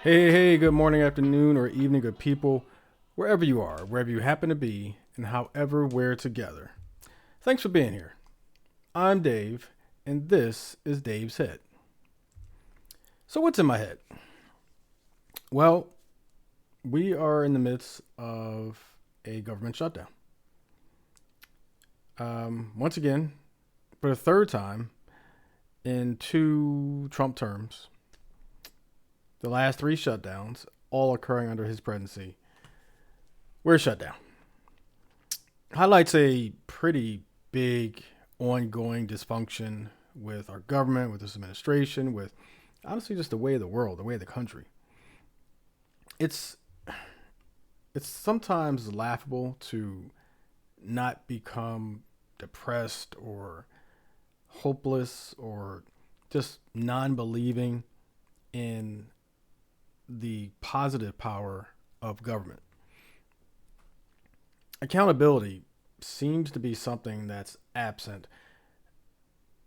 Hey, good morning, afternoon, or evening, good people, wherever you are, wherever you happen to be, and however we're together. Thanks for being here. I'm Dave, and this is Dave's Head. So, what's in my head? Well, we are in the midst of a government shutdown. Once again, for the third time in two Trump terms, the last three shutdowns, all occurring under his presidency, we're shut down. Highlights a pretty big ongoing dysfunction with our government, with this administration, with honestly just the way of the world, the way of the country. It's it's sometimes laughable to not become depressed or hopeless or just non-believing in the positive power of government. Accountability seems to be something that's absent.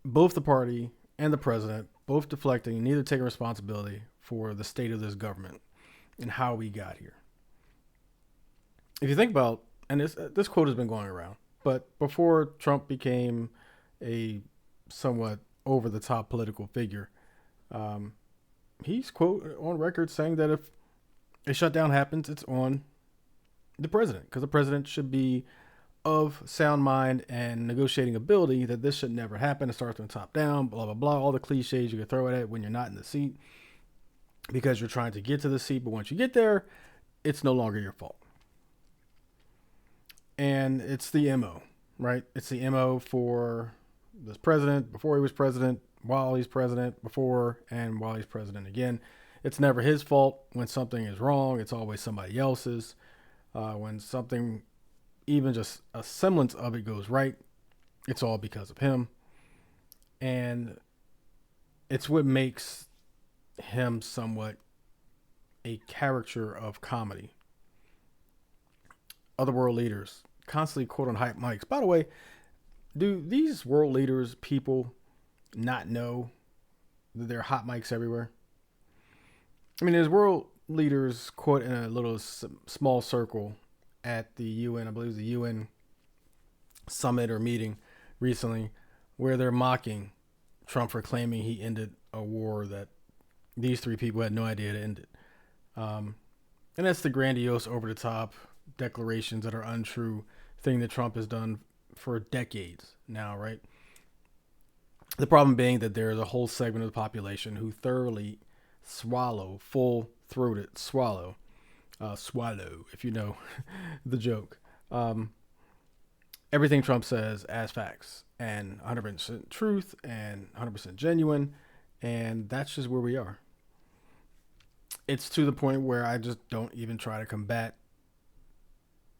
Both the party and the president, both deflecting, neither taking responsibility for the state of this government and how we got here. If you think about, and this quote has been going around, but before Trump became a somewhat over the top political figure, um, he's quote on record saying that if a shutdown happens, it's on the president because the president should be of sound mind and negotiating ability that this should never happen. It starts from the top down, blah, blah, blah. All the cliches you can throw at it when you're not in the seat because you're trying to get to the seat. But once you get there, it's no longer your fault. And it's the MO, right? It's the MO for this president, before he was president, while he's president, before, and while he's president again. It's never his fault when something is wrong. It's always somebody else's. When something, even just a semblance of it goes right, it's all because of him. And it's what makes him somewhat a caricature of comedy. Other world leaders constantly quote on hype mics. By the way, do these world leaders, people, not know that there are hot mics everywhere? I mean, there's world leaders quote in a little small circle at the UN, I believe it was the UN summit or meeting recently, where they're mocking Trump for claiming he ended a war that these three people had no idea it ended. And that's the grandiose, over the top declarations that are untrue thing that Trump has done for decades now, right? The problem being that there is a whole segment of the population who thoroughly full throated swallow, if you know the joke. Everything Trump says as facts and 100% truth and 100% genuine. And that's just where we are. It's to the point where I just don't even try to combat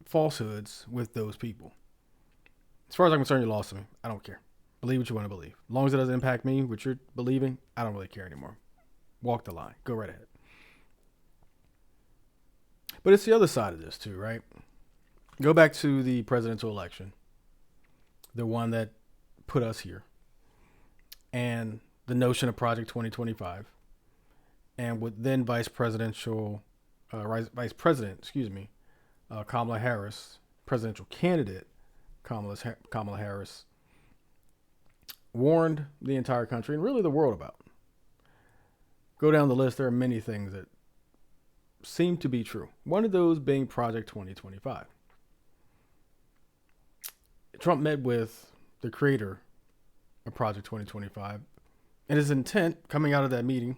falsehoods with those people. As far as I'm concerned, you lost me. I don't care. Believe what you want to believe. As long as it doesn't impact me, what you're believing, I don't really care anymore. Walk the line. Go right ahead. But it's the other side of this too, right? Go back to the presidential election, the one that put us here, and the notion of Project 2025, and with then Vice President, Kamala Harris, presidential candidate Kamala Harris, warned the entire country and really the world about. Go down the list, there are many things that seem to be true. One of those being Project 2025. Trump met with the creator of Project 2025, and his intent coming out of that meeting,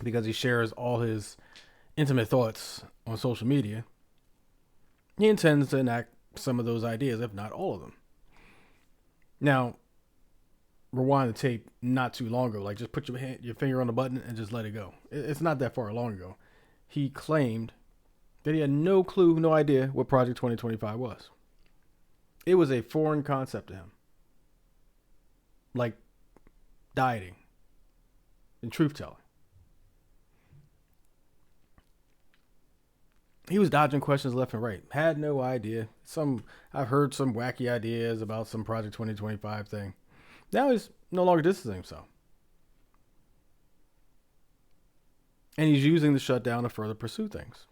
because he shares all his intimate thoughts on social media, he intends to enact some of those ideas, if not all of them. Now, rewind the tape not too long ago, like just put your finger on the button and just let it go. It's not that far long ago. He claimed that he had no clue, no idea what Project 2025 was. It was a foreign concept to him. Like dieting and truth telling. He was dodging questions left and right. Had no idea. I've heard some wacky ideas about some Project 2025 thing. Now he's no longer distancing himself. And he's using the shutdown to further pursue things.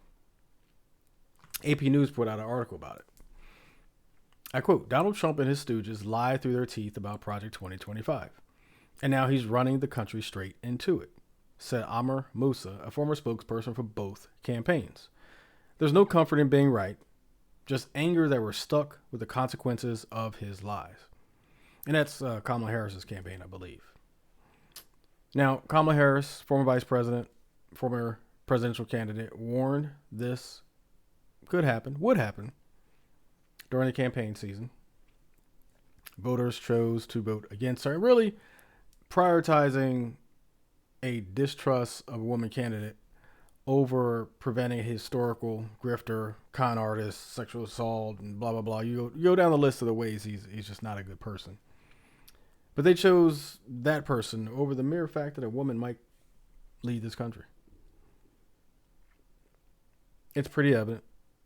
AP News put out an article about it. I quote, Donald Trump and his stooges lied through their teeth about Project 2025. And now he's running the country straight into it, said Amr Moussa, a former spokesperson for both campaigns. There's no comfort in being right, just anger that we're stuck with the consequences of his lies. And that's Kamala Harris's campaign, I believe. Now, Kamala Harris, former vice president, former presidential candidate, warned this could happen, would happen during the campaign season. Voters chose to vote against her, really prioritizing a distrust of a woman candidate over preventing a historical grifter, con artist, sexual assault, and blah, blah, blah. You go down the list of the ways he's just not a good person. But they chose that person over the mere fact that a woman might lead this country. It's pretty evident.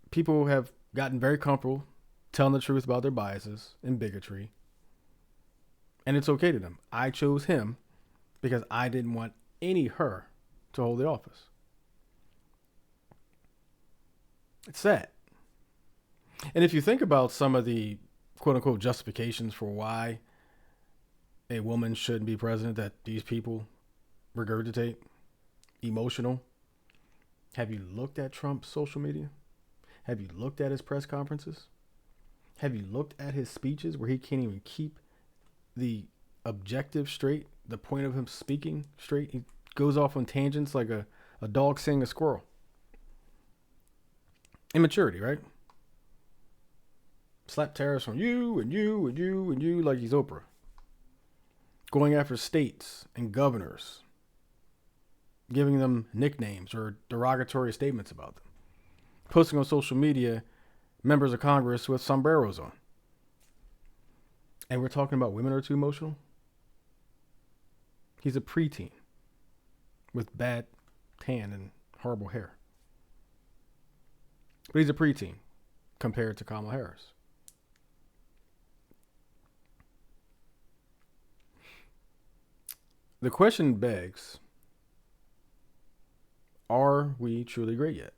People have gotten very comfortable telling the truth about their biases and bigotry. And it's okay to them. I chose him because I didn't want any her to hold the office. It's sad. And if you think about some of the quote unquote justifications for why a woman shouldn't be president that these people regurgitate, emotional. Have you looked at Trump's social media? Have you looked at his press conferences? Have you looked at his speeches where he can't even keep the objective straight, the point of him speaking straight? He goes off on tangents like a dog seeing a squirrel. Immaturity, right? Slap tariffs on you and you and you and you like he's Oprah. Going after states and governors, giving them nicknames or derogatory statements about them. Posting on social media members of Congress with sombreros on. And we're talking about women are too emotional? He's a preteen with bad tan and horrible hair. But he's a preteen compared to Kamala Harris. The question begs, are we truly great yet?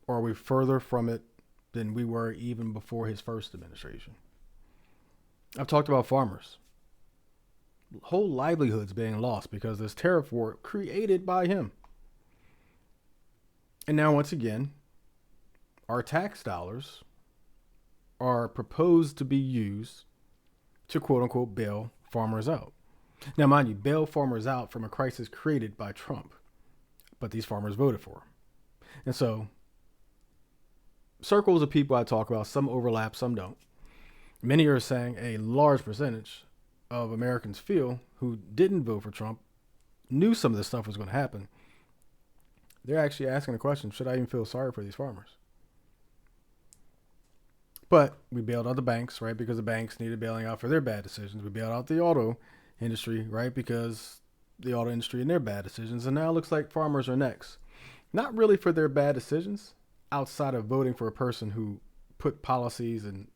Or are we further from it than we were even before his first administration? I've talked about farmers. Whole livelihoods being lost because this tariff war created by him. And now, once again, our tax dollars are proposed to be used to quote unquote bail farmers out. Now, mind you, bail farmers out from a crisis created by Trump, but these farmers voted for him. And so, circles of people I talk about, some overlap, some don't. Many are saying a large percentage of Americans feel who didn't vote for Trump knew some of this stuff was going to happen. They're actually asking the question, should I even feel sorry for these farmers? But we bailed out the banks, right? Because the banks needed bailing out for their bad decisions. We bailed out the auto industry, right? Because the auto industry and their bad decisions. And now it looks like farmers are next. Not really for their bad decisions, outside of voting for a person who put policies and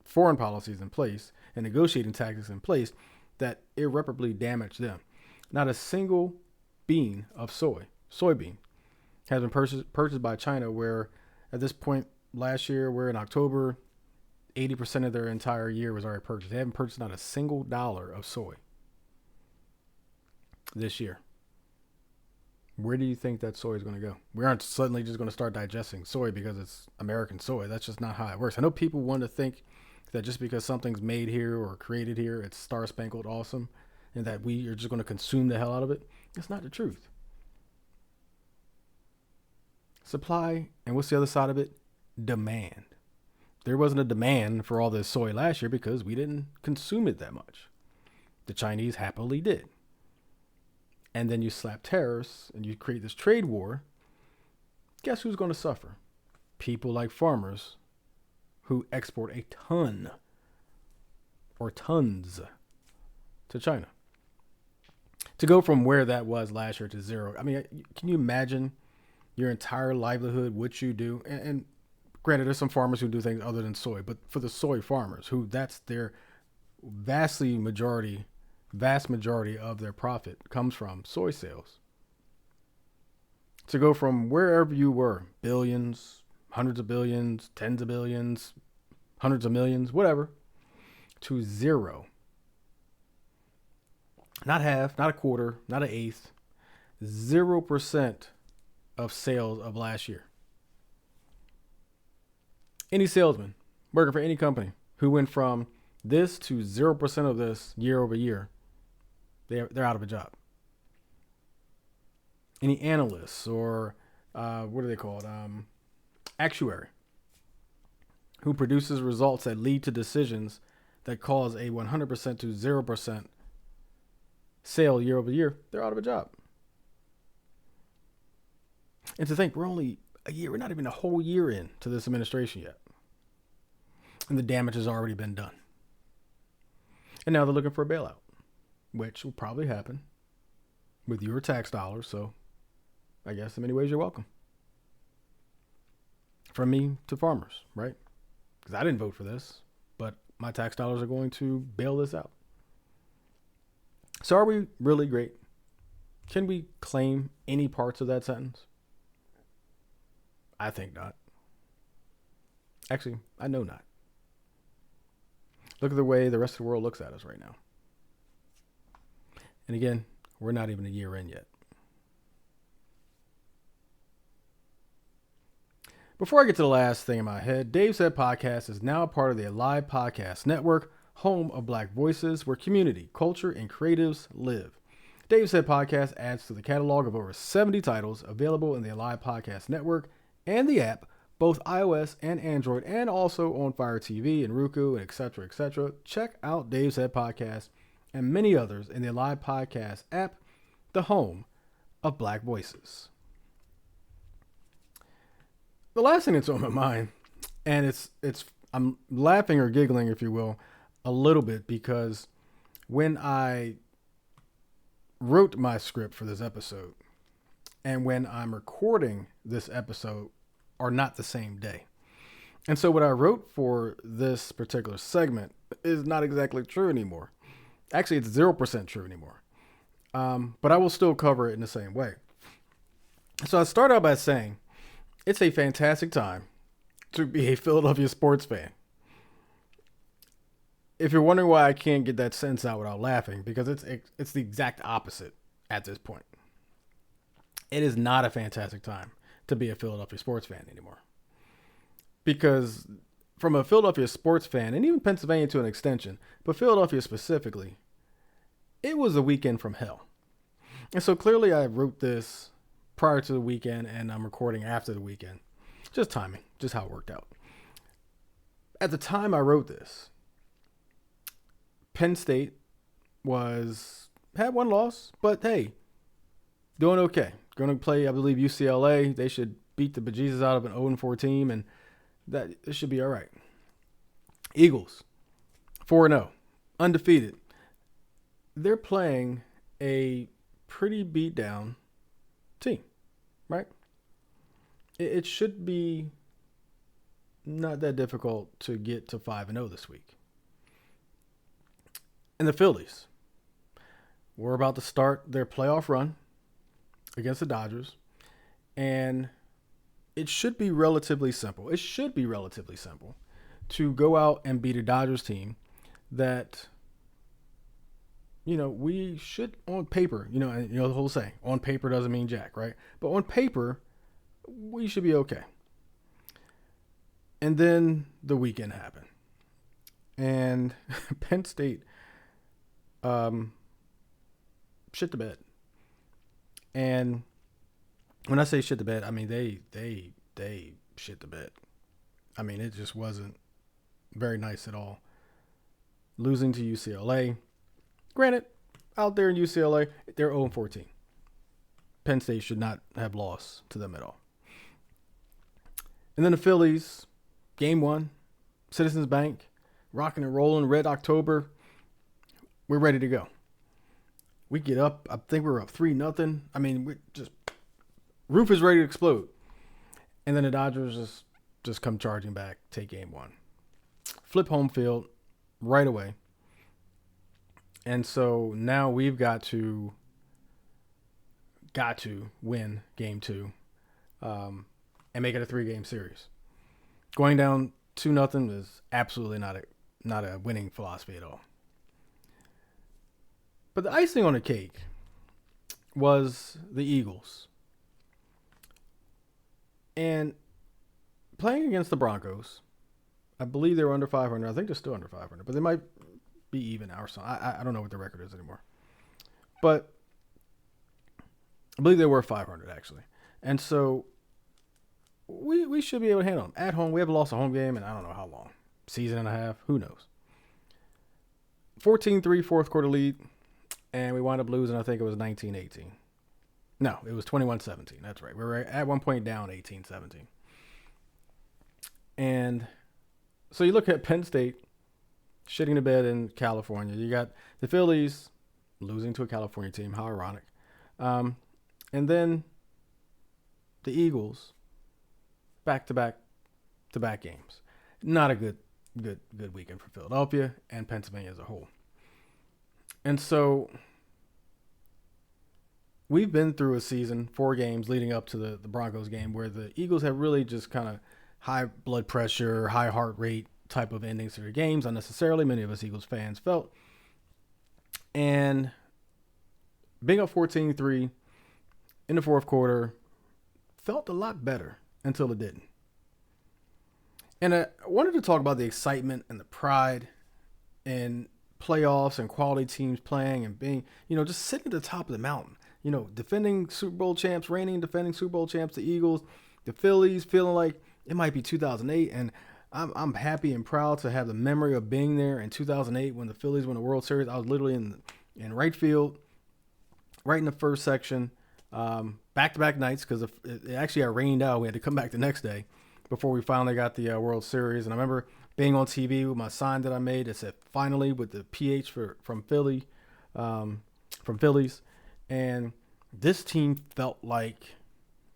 foreign policies in place and negotiating tactics in place that irreparably damaged them. Not a single bean of soybean, has been purchased by China, where at this point last year, we're in October, 80% of their entire year was already purchased. They haven't purchased not a single dollar of soy this year. Where do you think that soy is going to go? We aren't suddenly just going to start digesting soy because it's American soy. That's just not how it works. I know people want to think that just because something's made here or created here, it's star-spangled awesome, and that we are just going to consume the hell out of it. That's not the truth. Supply, and what's the other side of it? Demand. There wasn't a demand for all this soy last year because we didn't consume it that much. The Chinese happily did. And then you slap tariffs and you create this trade war. Guess who's going to suffer? People like farmers who export a ton or tons to China. To go from where that was last year to zero. I mean, can you imagine your entire livelihood, what you do? And granted, there's some farmers who do things other than soy, but for the soy farmers who that's their vastly majority vast majority of their profit comes from soy sales. To go from wherever you were, billions, hundreds of billions, tens of billions, hundreds of millions, whatever, to zero. Not half, not a quarter, not an eighth, 0% of sales of last year. Any salesman working for any company who went from this to 0% of this year over year, they're out of a job. Any analysts or what are they called? Actuary who produces results that lead to decisions that cause a 100% to 0% sale year over year, they're out of a job. And to think we're only a year, we're not even a whole year into this administration yet. And the damage has already been done. And now they're looking for a bailout, which will probably happen with your tax dollars. So I guess in many ways you're welcome. From me to farmers, right? Because I didn't vote for this, but my tax dollars are going to bail this out. So are we really great? Can we claim any parts of that sentence? I think not. Actually, I know not. Look at the way the rest of the world looks at us right now. And again, we're not even a year in yet. Before I get to the last thing in my head, Dave Said Podcast is now a part of the Alive Podcast Network, home of Black voices where community, culture, and creatives live. Dave Said Podcast adds to the catalog of over 70 titles available in the Alive Podcast Network and the app, both iOS and Android, and also on Fire TV and Roku, and etc., etc. Check out Dave Said Podcast and many others in the Alive Podcast app, the home of Black voices. The last thing that's on my mind, and I'm laughing or giggling, if you will, a little bit, because when I wrote my script for this episode and when I'm recording this episode are not the same day. And so what I wrote for this particular segment is not exactly true anymore. Actually, it's 0% true anymore. But I will still cover it in the same way. So I start out by saying, it's a fantastic time to be a Philadelphia sports fan. If you're wondering why I can't get that sentence out without laughing, because it's the exact opposite at this point. It is not a fantastic time to be a Philadelphia sports fan anymore. Because from a Philadelphia sports fan, and even Pennsylvania to an extension, but Philadelphia specifically, it was a weekend from hell. And so clearly I wrote this prior to the weekend and I'm recording after the weekend. Just timing, just how it worked out. At the time I wrote this, Penn State had one loss, but hey, doing okay. Going to play, I believe, UCLA. They should beat the bejesus out of an 0-4 team, and it should be all right. Eagles, 4-0, undefeated. They're playing a pretty beat down team, right? It should be not that difficult to get to 5-0 this week. And the Phillies were about to start their playoff run against the Dodgers, and it should be relatively simple. It should be relatively simple to go out and beat a Dodgers team that, we should, on paper, the whole saying, on paper doesn't mean jack, right? But on paper, we should be okay. And then the weekend happened. And Penn State shit the bed. And when I say shit the bed, I mean they shit the bed. I mean, it just wasn't very nice at all. Losing to UCLA. Granted, out there in UCLA, they're 0-14. Penn State should not have lost to them at all. And then the Phillies, game 1, Citizens Bank, rocking and rolling, Red October. We're ready to go. We get up. I think we're up 3-0. I mean, we just roof is ready to explode. And then the Dodgers just come charging back, take game 1. Flip home field right away. And so now we've got to win game 2, and make it a 3-game series. Going down 2-0 is absolutely not a winning philosophy at all. But the icing on the cake was the Eagles. And playing against the Broncos, I believe they were under 500. I think they're still under 500, but they might be even now or something. I don't know what the record is anymore. But I believe they were 500, actually. And so we should be able to handle them. At home, we haven't lost a home game in I don't know how long. Season and a half, who knows. 14-3 fourth quarter lead, and we wound up losing, I think it was 19-18. No, it was 21-17. That's right. We were at one point down 18-17. And so you look at Penn State shitting the bed in California. You got the Phillies losing to a California team. How ironic. And then the Eagles back-to-back games. Not a good weekend for Philadelphia and Pennsylvania as a whole. And so we've been through a season, 4 games leading up to the Broncos game, where the Eagles have really just kind of high blood pressure, high heart rate type of endings to their games, unnecessarily. Many of us Eagles fans felt. And being up 14-3 in the fourth quarter felt a lot better until it didn't. And I wanted to talk about the excitement and the pride in playoffs and quality teams playing and being, just sitting at the top of the mountain. Defending Super Bowl champs, reigning defending Super Bowl champs, the Eagles, the Phillies, feeling like it might be 2008. And I'm happy and proud to have the memory of being there in 2008 when the Phillies won the World Series. I was literally in right field, right in the first section, back-to-back nights, because it actually got rained out. We had to come back the next day before we finally got the World Series. And I remember being on TV with my sign that I made that said "finally" with the PH from Phillies. And this team felt like,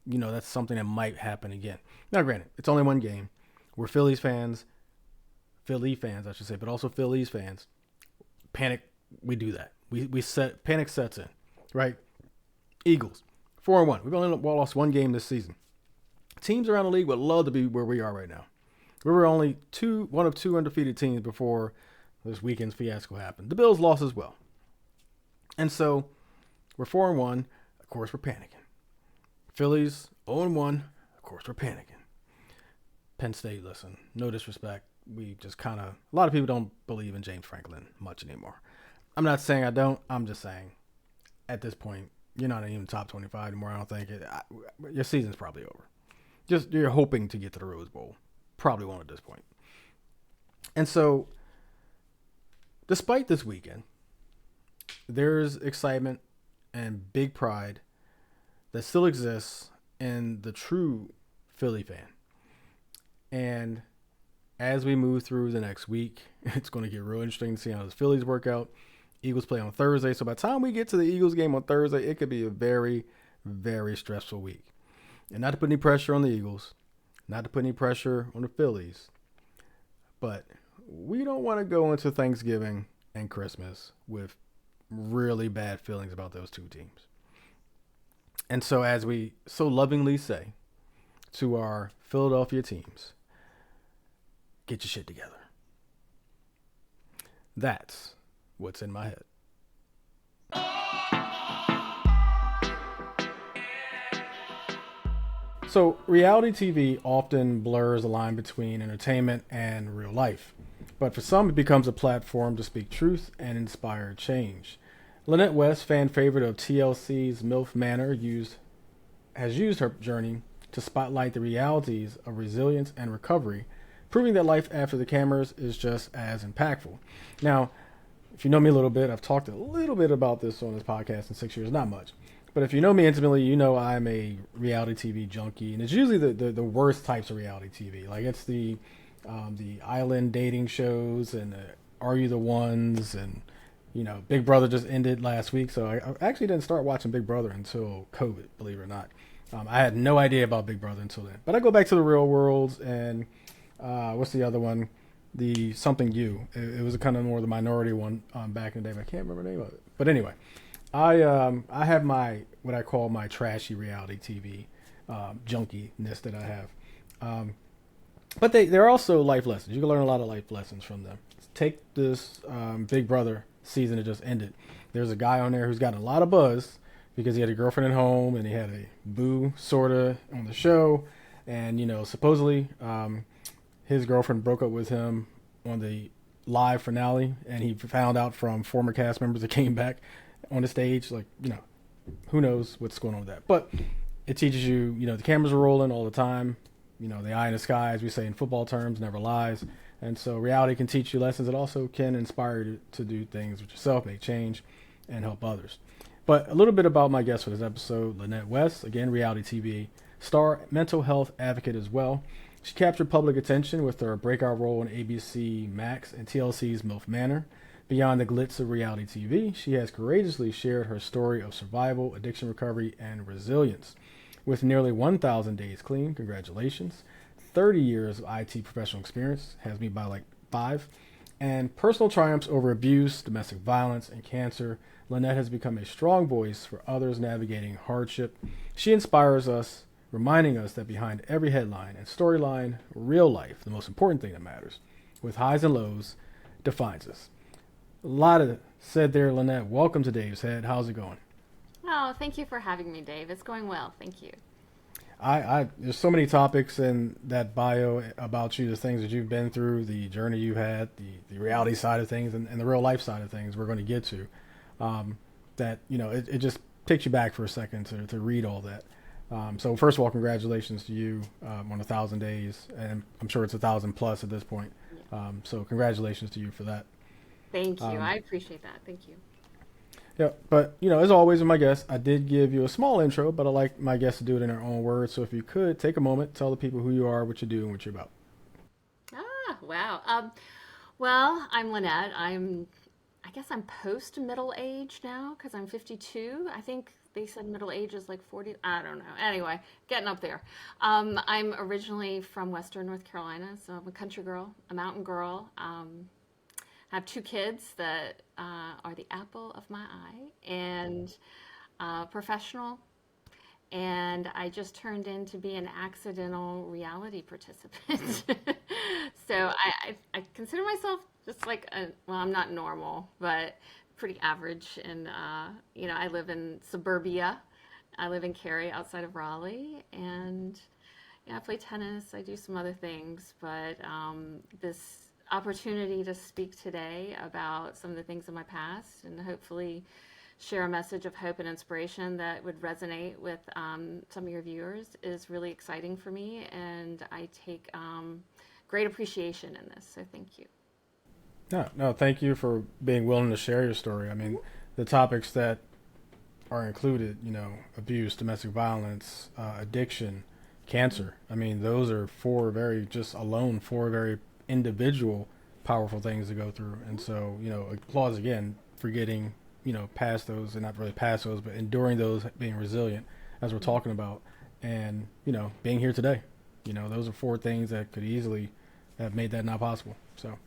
that's something that might happen again. Now, granted, it's only one game. We're Philly fans, I should say, but also Phillies fans. Panic, we do that. Panic sets in, right? Eagles, 4-1. We've only lost one game this season. Teams around the league would love to be where we are right now. We were only one of 2 undefeated teams before this weekend's fiasco happened. The Bills lost as well. And so we're 4-1. Of course, we're panicking. Phillies 0-1. Of course, we're panicking. Penn State, listen, no disrespect. We just a lot of people don't believe in James Franklin much anymore. I'm not saying I don't. I'm just saying at this point, you're not even top 25 anymore. I don't think your season's probably over. Just you're hoping to get to the Rose Bowl. Probably won't at this point. And so, despite this weekend, there's excitement and big pride that still exists in the true Philly fan. And as we move through the next week, it's going to get real interesting to see how the Phillies work out. Eagles play on Thursday. So by the time we get to the Eagles game on Thursday, it could be a very, very stressful week. And not to put any pressure on the Eagles, not to put any pressure on the Phillies, but we don't want to go into Thanksgiving and Christmas with really bad feelings about those two teams. And so as we so lovingly say to our Philadelphia teams, get your shit together. That's what's in my head. So reality TV often blurs the line between entertainment and real life. But for some, it becomes a platform to speak truth and inspire change. Lannette West, fan favorite of TLC's MILF Manor, has used her journey to spotlight the realities of resilience and recovery, proving that life after the cameras is just as impactful. Now, if you know me a little bit, I've talked a little bit about this on this podcast in 6 years, not much. But if you know me intimately, you know I'm a reality TV junkie, and it's usually the worst types of reality TV. Like it's the island dating shows and Are You the Ones, and Big Brother just ended last week, so I actually didn't start watching Big Brother until COVID, believe it or not. I had no idea about Big Brother until then. But I go back to the Real Worlds and what's the other one? the something you. It was a kind of more the minority one back in the day. But I can't remember the name of it. But anyway, I have my what I call my trashy reality TV junkiness that I have. But they're also life lessons. You can learn a lot of life lessons from them. Take this Big Brother season that just ended. There's a guy on there who's got a lot of buzz because he had a girlfriend at home and he had a boo sorta on the show, and supposedly his girlfriend broke up with him on the live finale, and he found out from former cast members that came back on the stage. Like, who knows what's going on with that? But it teaches you, the cameras are rolling all the time. The eye in the sky, as we say in football terms, never lies. And so reality can teach you lessons. It also can inspire you to do things with yourself, make change, and help others. But a little bit about my guest for this episode, Lannette West, again, reality TV star, mental health advocate as well. She captured public attention with her breakout role in ABC Max and TLC's MILF Manor. Beyond the glitz of reality TV, she has courageously shared her story of survival, addiction recovery, and resilience. With nearly 1,000 days clean, congratulations. 30 years of IT professional experience, has me by like 5. And personal triumphs over abuse, domestic violence, and cancer, Lannette has become a strong voice for others navigating hardship. She inspires us, reminding us that behind every headline and storyline, real life, the most important thing that matters, with highs and lows, defines us. A lot of said there, Lannette. Welcome to Dave's Head. How's it going? Oh, thank you for having me, Dave. It's going well. Thank you. There's so many topics in that bio about you, the things that you've been through, the journey you've had, the reality side of things, and the real life side of things we're going to get to. It just takes you back for a second to read all that. So first of all, congratulations to you on 1,000 days, and I'm sure it's 1,000 plus at this point. So congratulations to you for that. Thank you. I appreciate that. Thank you. Yeah, but as always with my guests, I did give you a small intro, but I like my guests to do it in their own words. So if you could take a moment, tell the people who you are, what you do, and what you're about. Wow. Well, I'm Lannette. I guess I'm post middle age now because I'm 52. I think they said middle age is like 40. I don't know. Anyway, getting up there. I'm originally from Western North Carolina, so I'm a country girl, a mountain girl. I have 2 kids that are the apple of my eye, and professional. And I just turned in to be an accidental reality participant. So I consider myself just like I'm not normal, but pretty average. And, I live in suburbia. I live in Cary outside of Raleigh. And I play tennis. I do some other things. But this opportunity to speak today about some of the things in my past and hopefully share a message of hope and inspiration that would resonate with some of your viewers is really exciting for me, and I take great appreciation in this, so thank you. No, thank you for being willing to share your story. I mean, the topics that are included, abuse, domestic violence, addiction, cancer. I mean, those are 4 very individual powerful things to go through. And so, applause again for getting, past those, and not really past those, but enduring those, being resilient as we're talking about, and, being here today. Those are 4 things that could easily have made that not possible. So.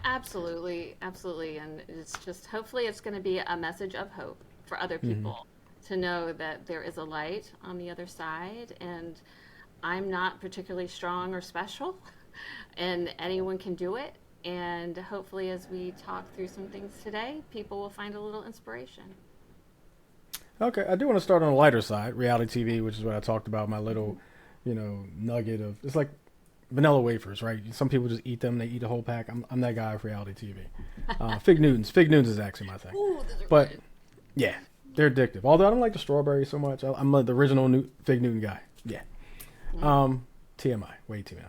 Absolutely. And it's just, hopefully it's going to be a message of hope for other people to know that there is a light on the other side, and I'm not particularly strong or special, and anyone can do it. And hopefully as we talk through some things today, people will find a little inspiration. Okay, I do want to start on the lighter side, reality TV, which is what I talked about, my little, nugget of, it's like vanilla wafers, right? Some people just eat them, they eat a whole pack. I'm that guy for reality TV. Fig Newtons is actually my thing. Ooh, those are but good. Yeah, they're addictive. Although I don't like the strawberry so much. I'm the original Fig Newton guy. Yeah. TMI, way TMI.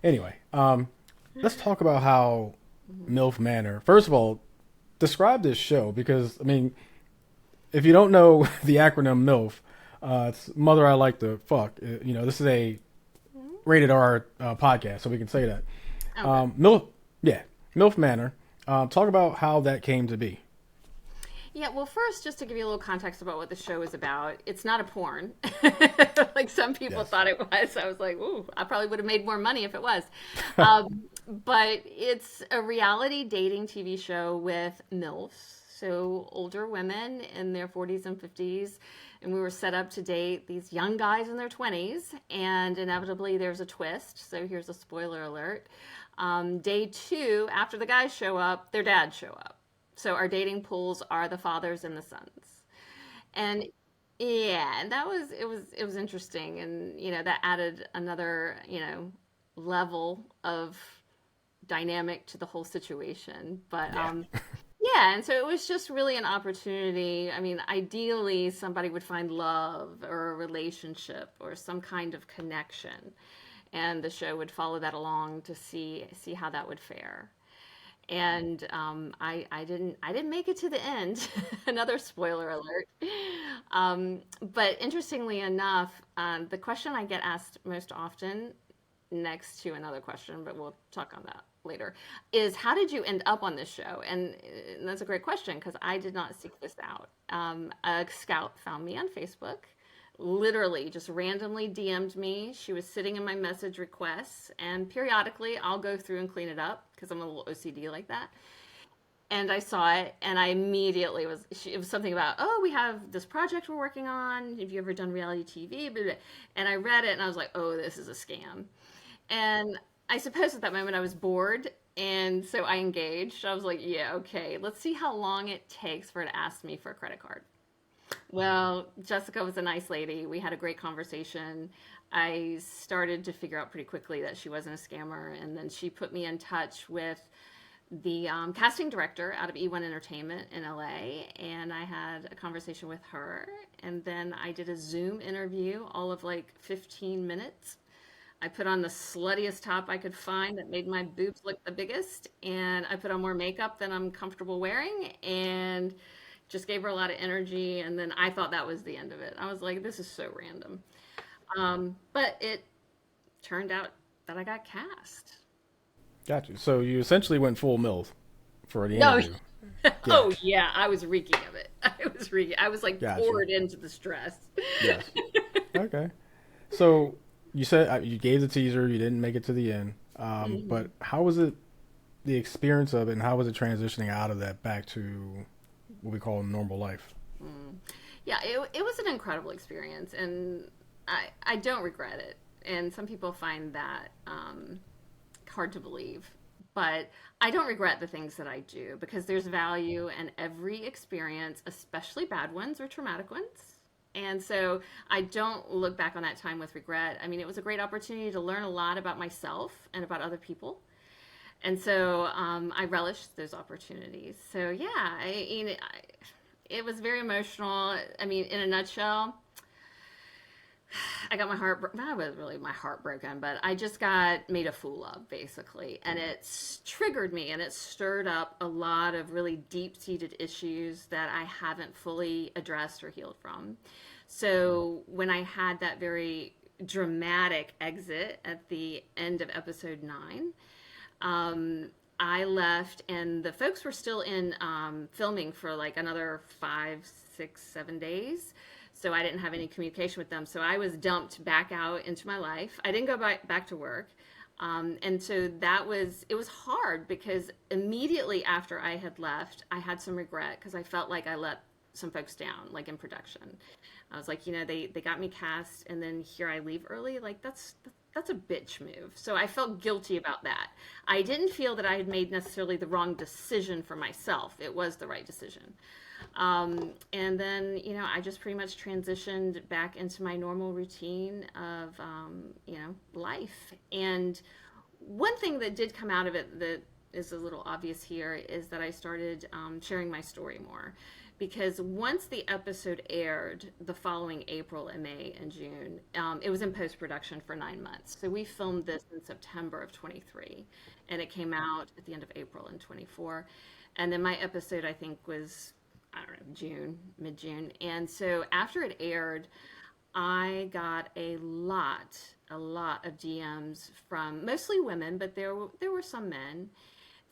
Anyway, let's talk about how MILF Manor. First of all, describe this show, because I mean, if you don't know the acronym MILF, it's Mother I Like to Fuck. This is a rated R podcast, so we can say that. Okay. MILF Manor. Talk about how that came to be. Yeah, well, first, just to give you a little context about what the show is about, it's not a porn, like some people thought it was. I was like, ooh, I probably would have made more money if it was. But it's a reality dating TV show with MILFs, so older women in their 40s and 50s. And we were set up to date these young guys in their 20s. And inevitably, there's a twist. So here's a spoiler alert. Day two, after the guys show up, their dads show up. So our dating pools are the fathers and the sons. And yeah, and it was interesting, and that added another level of dynamic to the whole situation. But Yeah. yeah, and so it was just really an opportunity. I mean, ideally, somebody would find love or a relationship or some kind of connection, and the show would follow that along to see how that would fare. And I didn't make it to the end. Another spoiler alert. But interestingly enough, the question I get asked most often, next to another question, but we'll talk on that later, is how did you end up on this show? And that's a great question because I did not seek this out. A scout found me on Facebook, literally just randomly DM'd me. She was sitting in my message requests, and periodically I'll go through and clean it up because I'm a little OCD like that. And I saw it, and I immediately it was something about, oh, we have this project we're working on. Have you ever done reality TV? Blah, blah. And I read it, and I was like, oh, this is a scam. And I suppose at that moment I was bored. And so I engaged. I was like, yeah, okay, let's see how long it takes for it to ask me for a credit card. Well, Jessica was a nice lady. We had a great conversation. I started to figure out pretty quickly that she wasn't a scammer. And then she put me in touch with the casting director out of E1 Entertainment in LA. And I had a conversation with her. And then I did a Zoom interview, all of like 15 minutes. I put on the sluttiest top I could find that made my boobs look the biggest, and I put on more makeup than I'm comfortable wearing, and just gave her a lot of energy. And then I thought that was the end of it. I was like, this is so random. But it turned out that I got cast. Got you. So you essentially went full MILF for the No, interview. Yeah. oh yeah, I was reeking of it. I was reeking. I was like Got you. poured into the stress. Yes. Okay. So you said you gave the teaser. You didn't make it to the end. Mhm. But how was it? The experience of it, and how was it transitioning out of that back to what we call normal life? Mm. Yeah, it was an incredible experience, and I don't regret it. And some people find that hard to believe, but I don't regret the things that I do because there's value in every experience, especially bad ones or traumatic ones. And so I don't look back on that time with regret. I mean, it was a great opportunity to learn a lot about myself and about other people. And so I relished those opportunities. So yeah, it was very emotional. I mean, in a nutshell, I got my heart. That was really my heart broken, but I just got made a fool of basically, and it triggered me, and it stirred up a lot of really deep-seated issues that I haven't fully addressed or healed from. So when I had that very dramatic exit at the end of episode 9, I left, and the folks were still in filming for like another 5, 6, 7 days. So I didn't have any communication with them. So I was dumped back out into my life. I didn't go back to work. And so it was hard because immediately after I had left, I had some regret because I felt like I let some folks down, like in production. I was like, they got me cast, and then here I leave early. Like that's a bitch move. So I felt guilty about that. I didn't feel that I had made necessarily the wrong decision for myself. It was the right decision. And then, I just pretty much transitioned back into my normal routine of, life. And one thing that did come out of it that is a little obvious here is that I started sharing my story more. Because once the episode aired the following April and May and June, it was in post production for 9 months. So we filmed this in September of 23, and it came out at the end of April in 24. And then my episode, I think, was, I don't know, June, mid June. And so after it aired, I got a lot of DMs from mostly women, but there were some men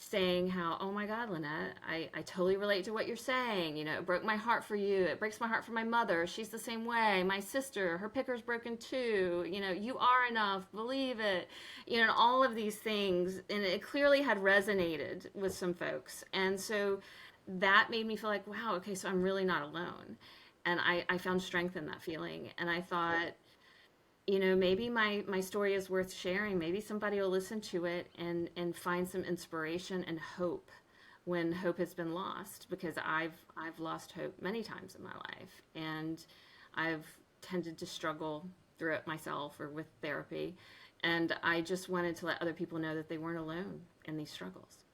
saying how, oh my God, Lannette, I totally relate to what you're saying. It broke my heart for you. It breaks my heart for my mother. She's the same way. My sister, her picker's broken too. You are enough. Believe it. And all of these things. And it clearly had resonated with some folks. And so that made me feel like, wow, okay, so I'm really not alone. And I found strength in that feeling. And I thought, maybe my story is worth sharing. Maybe somebody will listen to it and find some inspiration and hope when hope has been lost, because I've lost hope many times in my life, and I've tended to struggle through it myself or with therapy, and I just wanted to let other people know that they weren't alone in these struggles.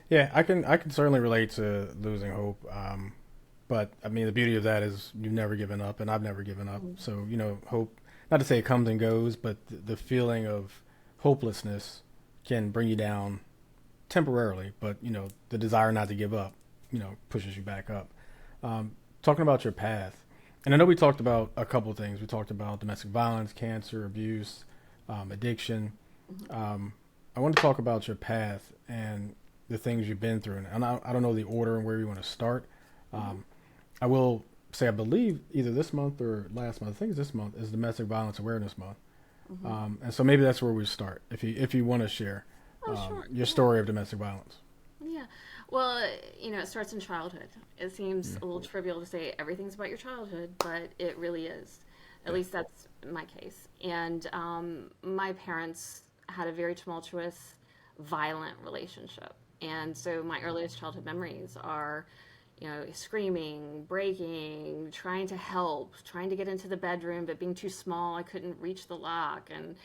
Yeah, I can certainly relate to losing hope. But I mean, the beauty of that is you've never given up, and I've never given up. Mm. So hope. Not to say it comes and goes, but the feeling of hopelessness can bring you down temporarily. But the desire not to give up, pushes you back up. Talking about your path, and I know we talked about a couple of things. We talked about domestic violence, cancer, abuse, addiction. Mhm. I want to talk about your path and the things you've been through. And I don't know the order and where you want to start. Mhm. Um, I will say I believe either this month or last month. I think it's this month is Domestic Violence Awareness Month. Mhm. And so maybe that's where we start. If you want to share Oh, sure. your Yeah. story of domestic violence. Yeah. Well, it starts in childhood. It seems Yeah. a little trivial to say everything's about your childhood, but it really is. At Yeah. least that's my case. And my parents had a very tumultuous, violent relationship. And so my earliest childhood memories are, screaming, breaking, trying to help, trying to get into the bedroom, but being too small, I couldn't reach the lock. And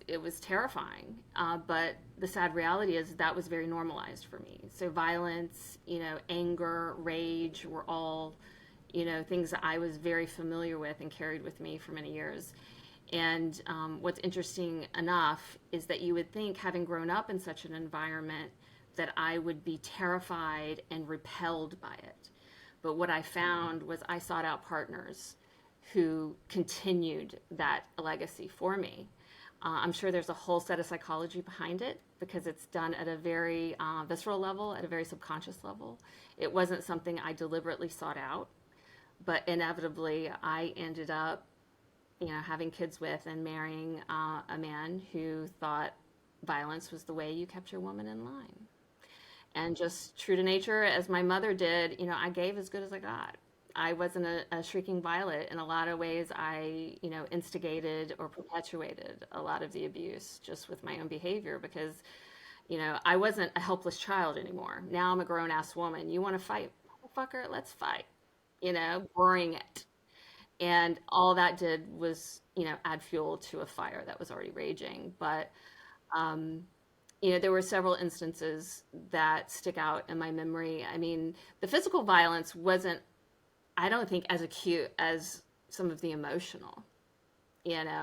it was terrifying. But the sad reality is that was very normalized for me. So violence, anger, rage were all, things that I was very familiar with and carried with me for many years. And what's interesting enough is that you would think, having grown up in such an environment, that I would be terrified and repelled by it. But what I found was I sought out partners who continued that legacy for me. I'm sure there's a whole set of psychology behind it because it's done at a very visceral level, at a very subconscious level. It wasn't something I deliberately sought out, but inevitably I ended up, having kids with and marrying a man who thought violence was the way you kept your woman in line. And just true to nature, as my mother did, I gave as good as I got. I wasn't a shrieking violet. In a lot of ways, I, instigated or perpetuated a lot of the abuse just with my own behavior because, I wasn't a helpless child anymore. Now I'm a grown ass woman. You want to fight? Motherfucker, let's fight. Bring it. And all that did was, add fuel to a fire that was already raging. But, um, there were several instances that stick out in my memory. I mean, the physical violence wasn't, I don't think, as acute as some of the emotional,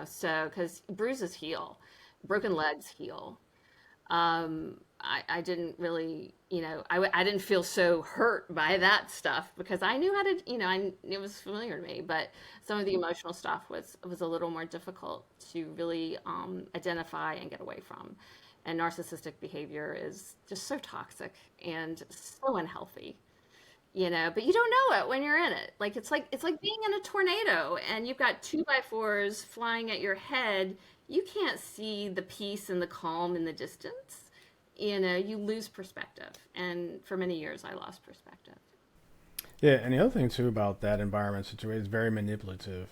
so because bruises heal, broken legs heal. I didn't really, I didn't feel so hurt by that stuff because I knew how to, it was familiar to me. But some of the emotional stuff was a little more difficult to really identify and get away from. And narcissistic behavior is just so toxic and so unhealthy. But you don't know it when you're in it. Like it's like being in a tornado and you've got two by fours flying at your head. You can't see the peace and the calm in the distance. You lose perspective. And for many years I lost perspective. Yeah, and the other thing too about that environment situation is very manipulative,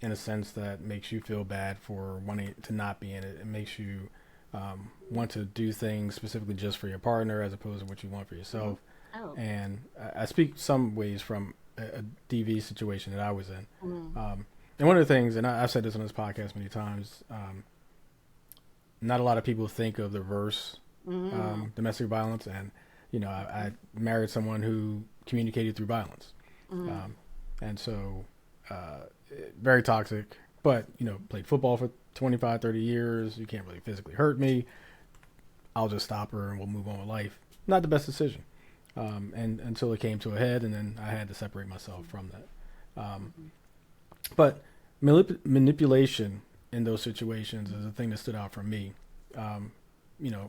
in a sense that makes you feel bad for wanting to not be in it. It makes you want to do things specifically just for your partner as opposed to what you want for Hmm. yourself. Oh. And I speak some ways from a DV situation that I was in. Mm. And one of the things, and I've said this on this podcast many times, not a lot of people think of the reverse Mm. domestic violence. And, I married someone who communicated through violence. Mm. Um, and so, very toxic, but, played football for 25, 30 years. You can't really physically hurt me. I'll just stop her and we'll move on with life. Not the best decision. And until it came to a head, and then I had to separate myself from that. Mhm. But manipulation in those situations is a thing that stood out for me. Um,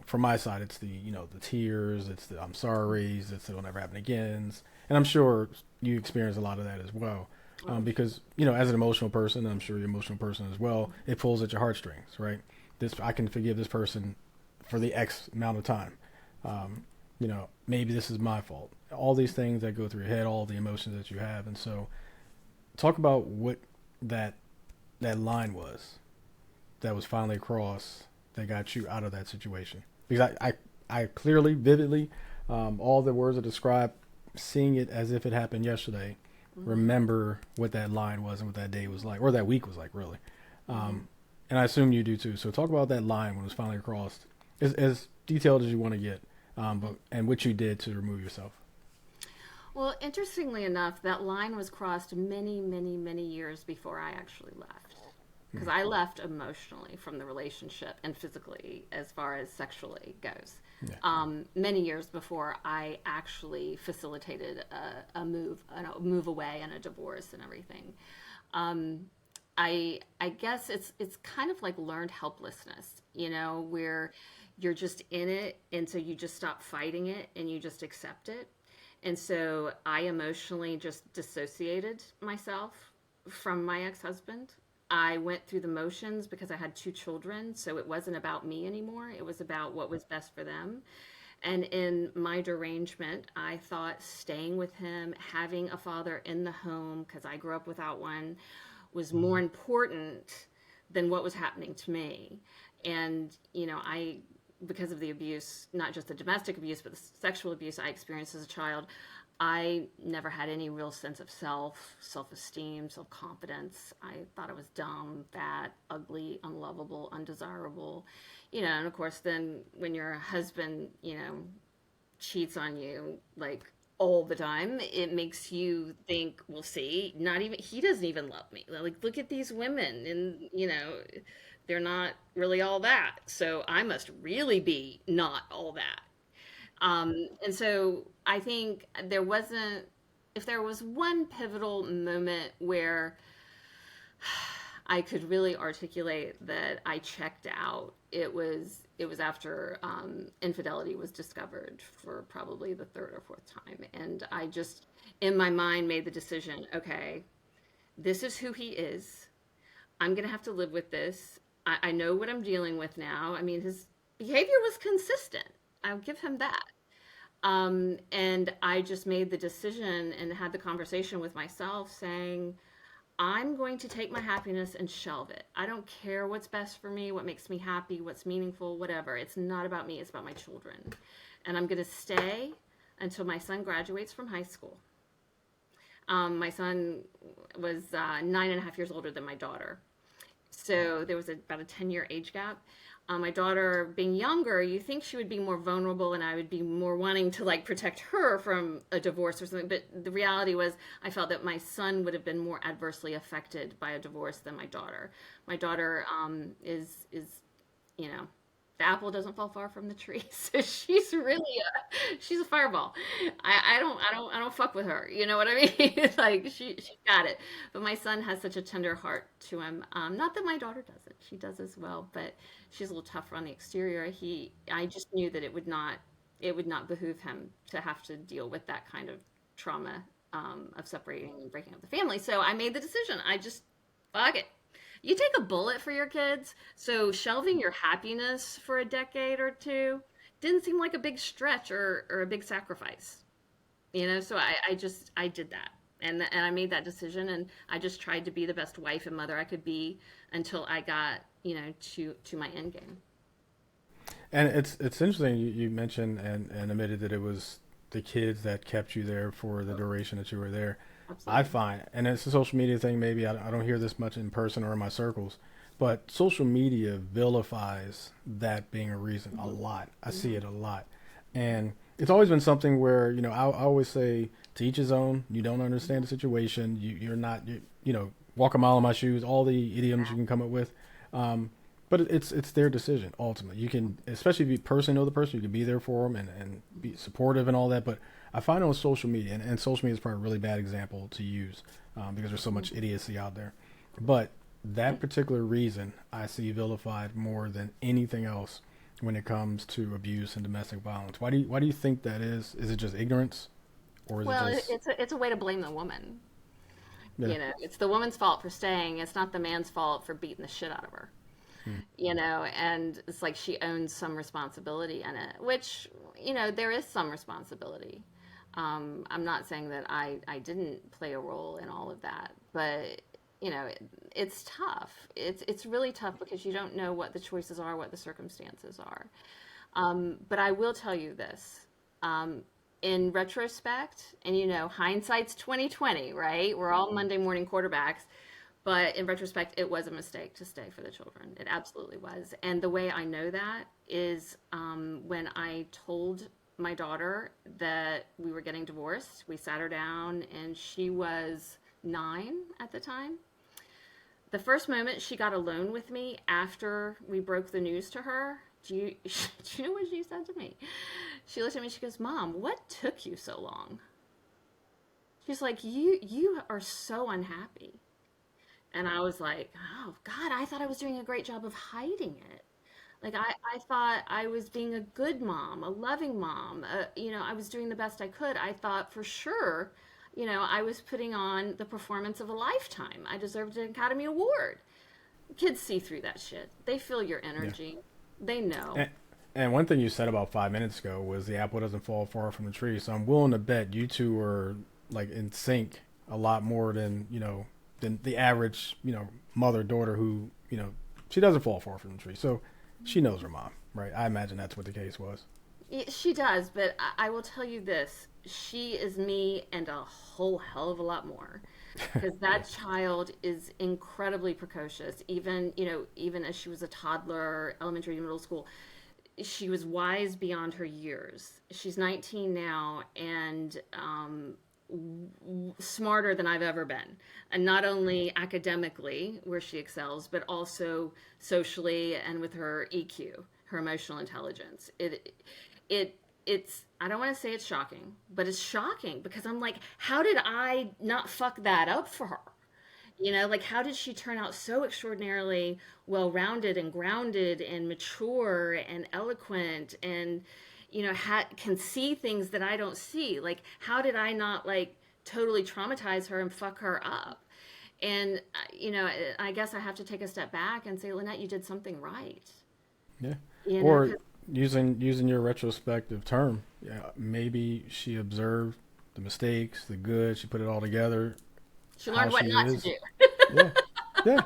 from my side, it's the, the tears, it's the I'm sorry's, it's the it'll never happen again. And I'm sure you experience a lot of that as well. Because, as an emotional person, I'm sure you're an emotional person as well, it pulls at your heartstrings, right? I can forgive this person for the X amount of time. Maybe this is my fault. All these things that go through your head, all the emotions that you have. And so talk about what that line was that was finally crossed that got you out of that situation. Because I clearly, vividly, all the words that describe seeing it as if it happened yesterday, remember what that line was and what that day was like, or that week was like, really. And I assume you do too. So talk about that line when it was finally crossed, as detailed as you want to get, and what you did to remove yourself. Well, interestingly enough, that line was crossed many, many, many years before I actually left. Because I left emotionally from the relationship and physically, as far as sexually goes. Yeah. Many years before I actually facilitated a move away and a divorce and everything. I guess it's kind of like learned helplessness, where you're just in it, and so you just stop fighting it and you just accept it. And so I emotionally just dissociated myself from my ex-husband. I went through the motions because I had two children, so it wasn't about me anymore. It was about what was best for them. And in my derangement, I thought staying with him, having a father in the home, because I grew up without one, was more important than what was happening to me. And, because of the abuse, not just the domestic abuse, but the sexual abuse I experienced as a child, I never had any real sense of self-esteem, self-confidence. I thought I was dumb, fat, ugly, unlovable, undesirable. And of course, then when your husband, cheats on you, like all the time, it makes you think, well, see, not even, he doesn't even love me. Like, look at these women, and, they're not really all that. So I must really be not all that. And so I think if there was one pivotal moment where I could really articulate that I checked out, it was after infidelity was discovered for probably the third or fourth time. And I just, in my mind, made the decision, okay, this is who he is. I'm going to have to live with this. I know what I'm dealing with now. I mean, his behavior was consistent. I'll give him that. And I just made the decision and had the conversation with myself saying, I'm going to take my happiness and shelve it. I don't care what's best for me, what makes me happy, what's meaningful, whatever. It's not about me, it's about my children. And I'm going to stay until my son graduates from high school. My son was 9.5 years older than my daughter. So there was about a 10-year age gap. My daughter being younger, you think she would be more vulnerable and I would be more wanting to like protect her from a divorce or something. But the reality was I felt that my son would have been more adversely affected by a divorce than my daughter. My daughter is, you know, the apple doesn't fall far from the tree. So she's really she's a fireball. I don't fuck with her. You know what I mean? It's like she got it. But my son has such a tender heart to him. Not that my daughter doesn't. She does as well, but she's a little tougher on the exterior. I just knew that it would not behoove him to have to deal with that kind of trauma of separating and breaking up the family. So I made the decision. I just fuck it. You take a bullet for your kids, so shelving your happiness for a decade or two didn't seem like a big stretch or a big sacrifice. So I did that. And I made that decision, and I just tried to be the best wife and mother I could be until I got, to my end game. And it's interesting you mentioned and admitted that it was the kids that kept you there for the duration that you were there. I Absolutely. find, and it's a social media thing. Maybe I don't hear this much in person or in my circles, but social media vilifies that being a reason a lot. I see it a lot, and it's always been something where I always say to each his own. You don't understand the situation. You're not walk a mile in my shoes. All the idioms you can come up with. But it's their decision ultimately. You can, especially if you personally know the person, you can be there for them and be supportive and all that. But I find on social media, and social media is probably a really bad example to use because there's so much idiocy out there. But that particular reason I see vilified more than anything else when it comes to abuse and domestic violence. Why do you think that is? Is it just ignorance, or is it Well, just it's a way to blame the woman. yeah? It's the woman's fault for staying. It's not the man's fault for beating the shit out of her. Hmm. And it's like she owns some responsibility in it, which, there is some responsibility. I'm not saying that I didn't play a role in all of that, but it's tough. It's really tough because you don't know what the choices are, what the circumstances are. But I will tell you this. In retrospect, and hindsight's 2020, right? We're all Monday morning quarterbacks. But in retrospect, it was a mistake to stay for the children. It absolutely was. And the way I know that is when I told my daughter that we were getting divorced. We sat her down, and she was 9 at the time. The first moment she got alone with me after we broke the news to her, do you know what she said to me? She looked at me, she goes, "Mom, what took you so long?" She's like, you are so unhappy. And I was like, oh God, I thought I was doing a great job of hiding it. Like I thought I was being a good mom, a loving mom. I was doing the best I could. I thought for sure, I was putting on the performance of a lifetime. I deserved an Academy Award. Kids see through that shit. They feel your Yeah. energy. They know. And one thing you said about 5 minutes ago was the apple doesn't fall far from the tree. So I'm willing to bet you two are like in sync a lot more than than the average mother daughter who she doesn't fall far from the tree. So she knows her mom, right? I imagine that's what the case was. She does, but I will tell you this. She is me and a whole hell of a lot more. Because Yeah. that child is incredibly precocious. Even as she was a toddler, elementary to middle school, she was wise beyond her years. She's 19 now, and smarter than I've ever been. And not only academically, where she excels, but also socially and with her EQ, her emotional intelligence. It's I don't want to say it's shocking, but it's shocking because I'm like, how did I not fuck that up for her? Like how did she turn out so extraordinarily well-rounded and grounded and mature and eloquent and can see things that I don't see? Like how did I not like totally traumatize her and fuck her up? And I guess I have to take a step back and say, Lynette, you did something right. Yeah. You know, Or 'cause using your retrospective term, yeah, maybe she observed the mistakes, the good, she put it all together, she how learned what she not to is. do. Yeah. Yeah.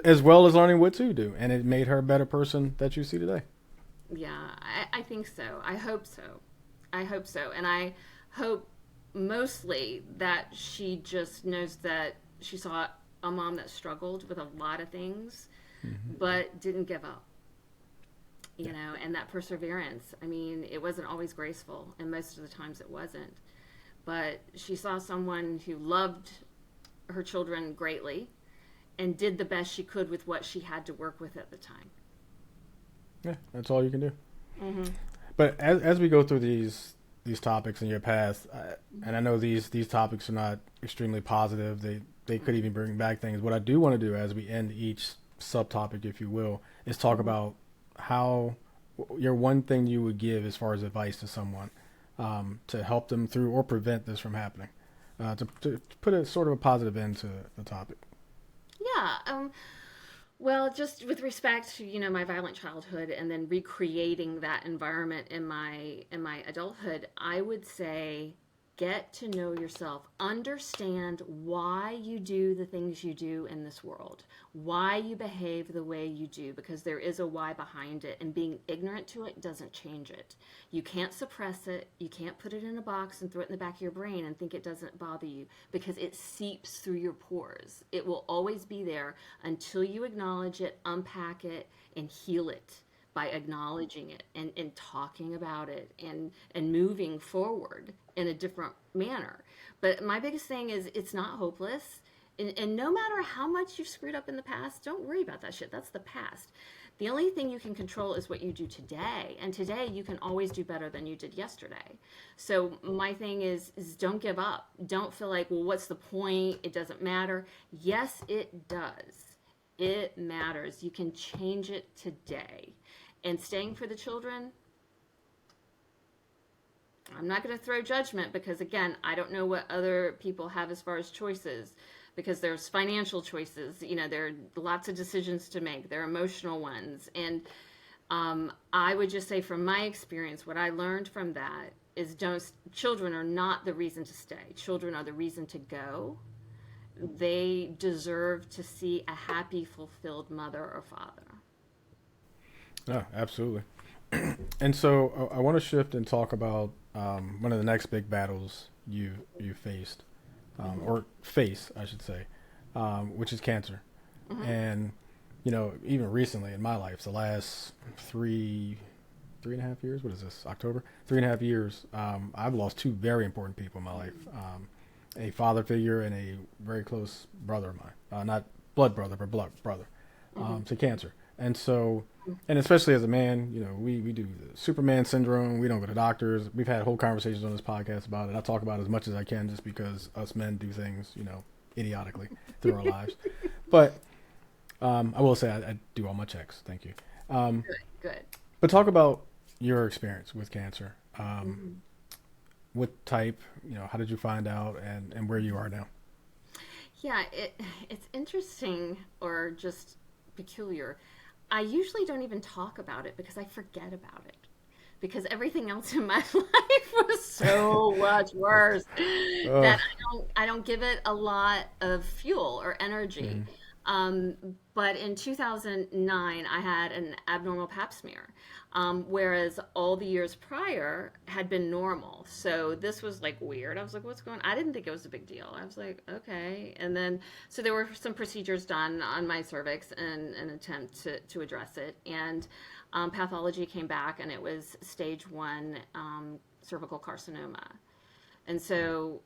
As well as learning what to do, and it made her a better person that you see today. Yeah, I think so. I hope so. I hope so. And I hope mostly that she just knows that she saw a mom that struggled with a lot of things, Hmm. but didn't give up, Yeah. and that perseverance. I mean, it wasn't always graceful, and most of the times it wasn't. But she saw someone who loved her children greatly and did the best she could with what she had to work with at the time. Yeah. That's all you can do. Hmm. But as we go through these topics in your past, and I know these topics are not extremely positive. They could even bring back things. What I do want to do as we end each subtopic, if you will, is talk Hmm. about how your one thing you would give as far as advice to someone to help them through or prevent this from happening. To put a sort of a positive end to the topic. Yeah. Well, just with respect to my violent childhood and then recreating that environment in my adulthood, I would say get to know yourself. Understand why you do the things you do in this world, why you behave the way you do, because there is a why behind it, and being ignorant to it doesn't change it. You can't suppress it. You can't put it in a box and throw it in the back of your brain and think it doesn't bother you because it seeps through your pores. It will always be there until you acknowledge it, unpack it, and heal it by acknowledging it and talking about it and moving forward in a different manner. But my biggest thing is it's not hopeless. And no matter how much you've screwed up in the past, don't worry about that shit. That's the past. The only thing you can control is what you do today. And today you can always do better than you did yesterday. So my thing is don't give up. Don't feel like, well, what's the point? It doesn't matter. Yes, it does. It matters. You can change it today. and staying for the children, I'm not going to throw judgment because, again, I don't know what other people have as far as choices, because there's financial choices. There are lots of decisions to make. There are emotional ones. And I would just say from my experience, what I learned from that is children are not the reason to stay. Children are the reason to go. They deserve to see a happy, fulfilled mother or father. Yeah, absolutely. And so I want to shift and talk about one of the next big battles you faced, or face, I should say, which is cancer. Mm-hmm. And even recently in my life, the last three and a half years. What is this? October? 3.5 years. I've lost two very important people in my life. A father figure and a very close brother of mine. Not blood brother, but blood brother. To cancer. And so, and especially as a man, we do the Superman syndrome. We don't go to doctors. We've had whole conversations on this podcast about it. I talk about it as much as I can just because us men do things, idiotically through our lives. But I will say I do all my checks. Thank you. Good. But talk about your experience with cancer. What type, how did you find out, and where you are now? Yeah, it's interesting, or just peculiar. I usually don't even talk about it because I forget about it. Because everything else in my life was so much worse that I don't give it a lot of fuel or energy. But in 2009, I had an abnormal pap smear, whereas all the years prior had been normal. So this was like weird. I was like, what's going on? I didn't think it was a big deal. I was like, okay. And then, so there were some procedures done on my cervix in an attempt to address it. And pathology came back, and it was stage 1 cervical carcinoma. And so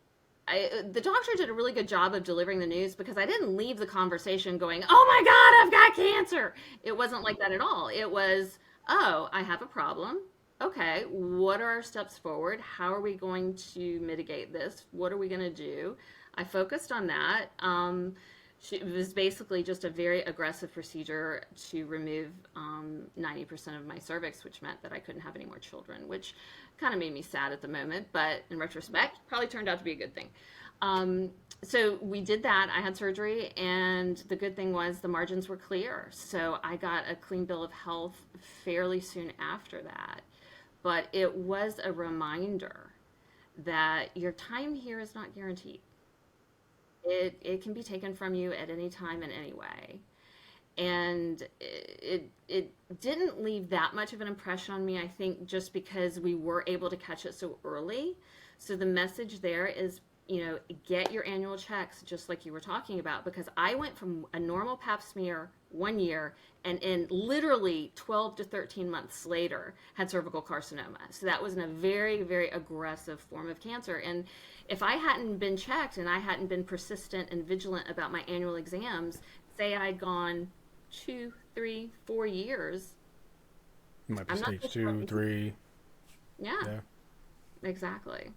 the doctor did a really good job of delivering the news, because I didn't leave the conversation going, oh my God, I've got cancer. It wasn't like that at all. It was, oh, I have a problem. Okay, what are our steps forward? How are we going to mitigate this? What are we going to do? I focused on that. It was basically just a very aggressive procedure to remove 90% of my cervix, which meant that I couldn't have any more children, which kind of made me sad at the moment, but in retrospect, probably turned out to be a good thing. So we did that. I had surgery, and the good thing was the margins were clear. So I got a clean bill of health fairly soon after that. But it was a reminder that your time here is not guaranteed. It can be taken from you at any time in any way. And it didn't leave that much of an impression on me, I think, just because we were able to catch it so early. So the message there is, get your annual checks, just like you were talking about, because I went from a normal pap smear 1 year, and in literally 12 to 13 months later had cervical carcinoma. So that was in a very, very aggressive form of cancer. And if I hadn't been checked and I hadn't been persistent and vigilant about my annual exams, say I'd gone 2, 3, 4 years. It might be I'm not stage just 2, talking- 3. Yeah, exactly.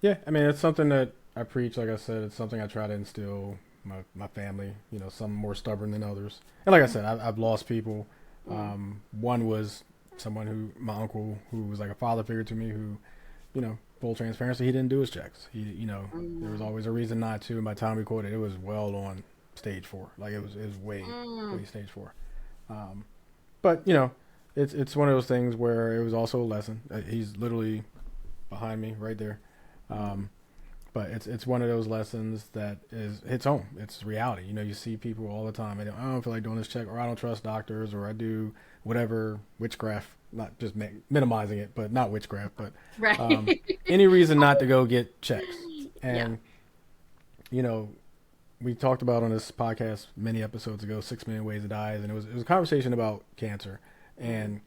Yeah, I mean, it's something that I preach. Like I said, it's something I try to instill my family. Some more stubborn than others. And like I said, I've lost people. One was someone my uncle, who was like a father figure to me, who, full transparency, he didn't do his checks. There was always a reason not to. And by the time we quoted, it was well on stage 4. Like it was way stage 4. But it's one of those things where it was also a lesson. He's literally behind me right there. But it's one of those lessons that hits home. It's reality. You see people all the time. I don't feel like doing this check, or I don't trust doctors, or I do whatever witchcraft. Not just minimizing it, but not witchcraft, but Right. any reason not to go get checks. And Yeah. we talked about on this podcast many episodes ago, 6 Million Ways to Die, and it was a conversation about cancer, and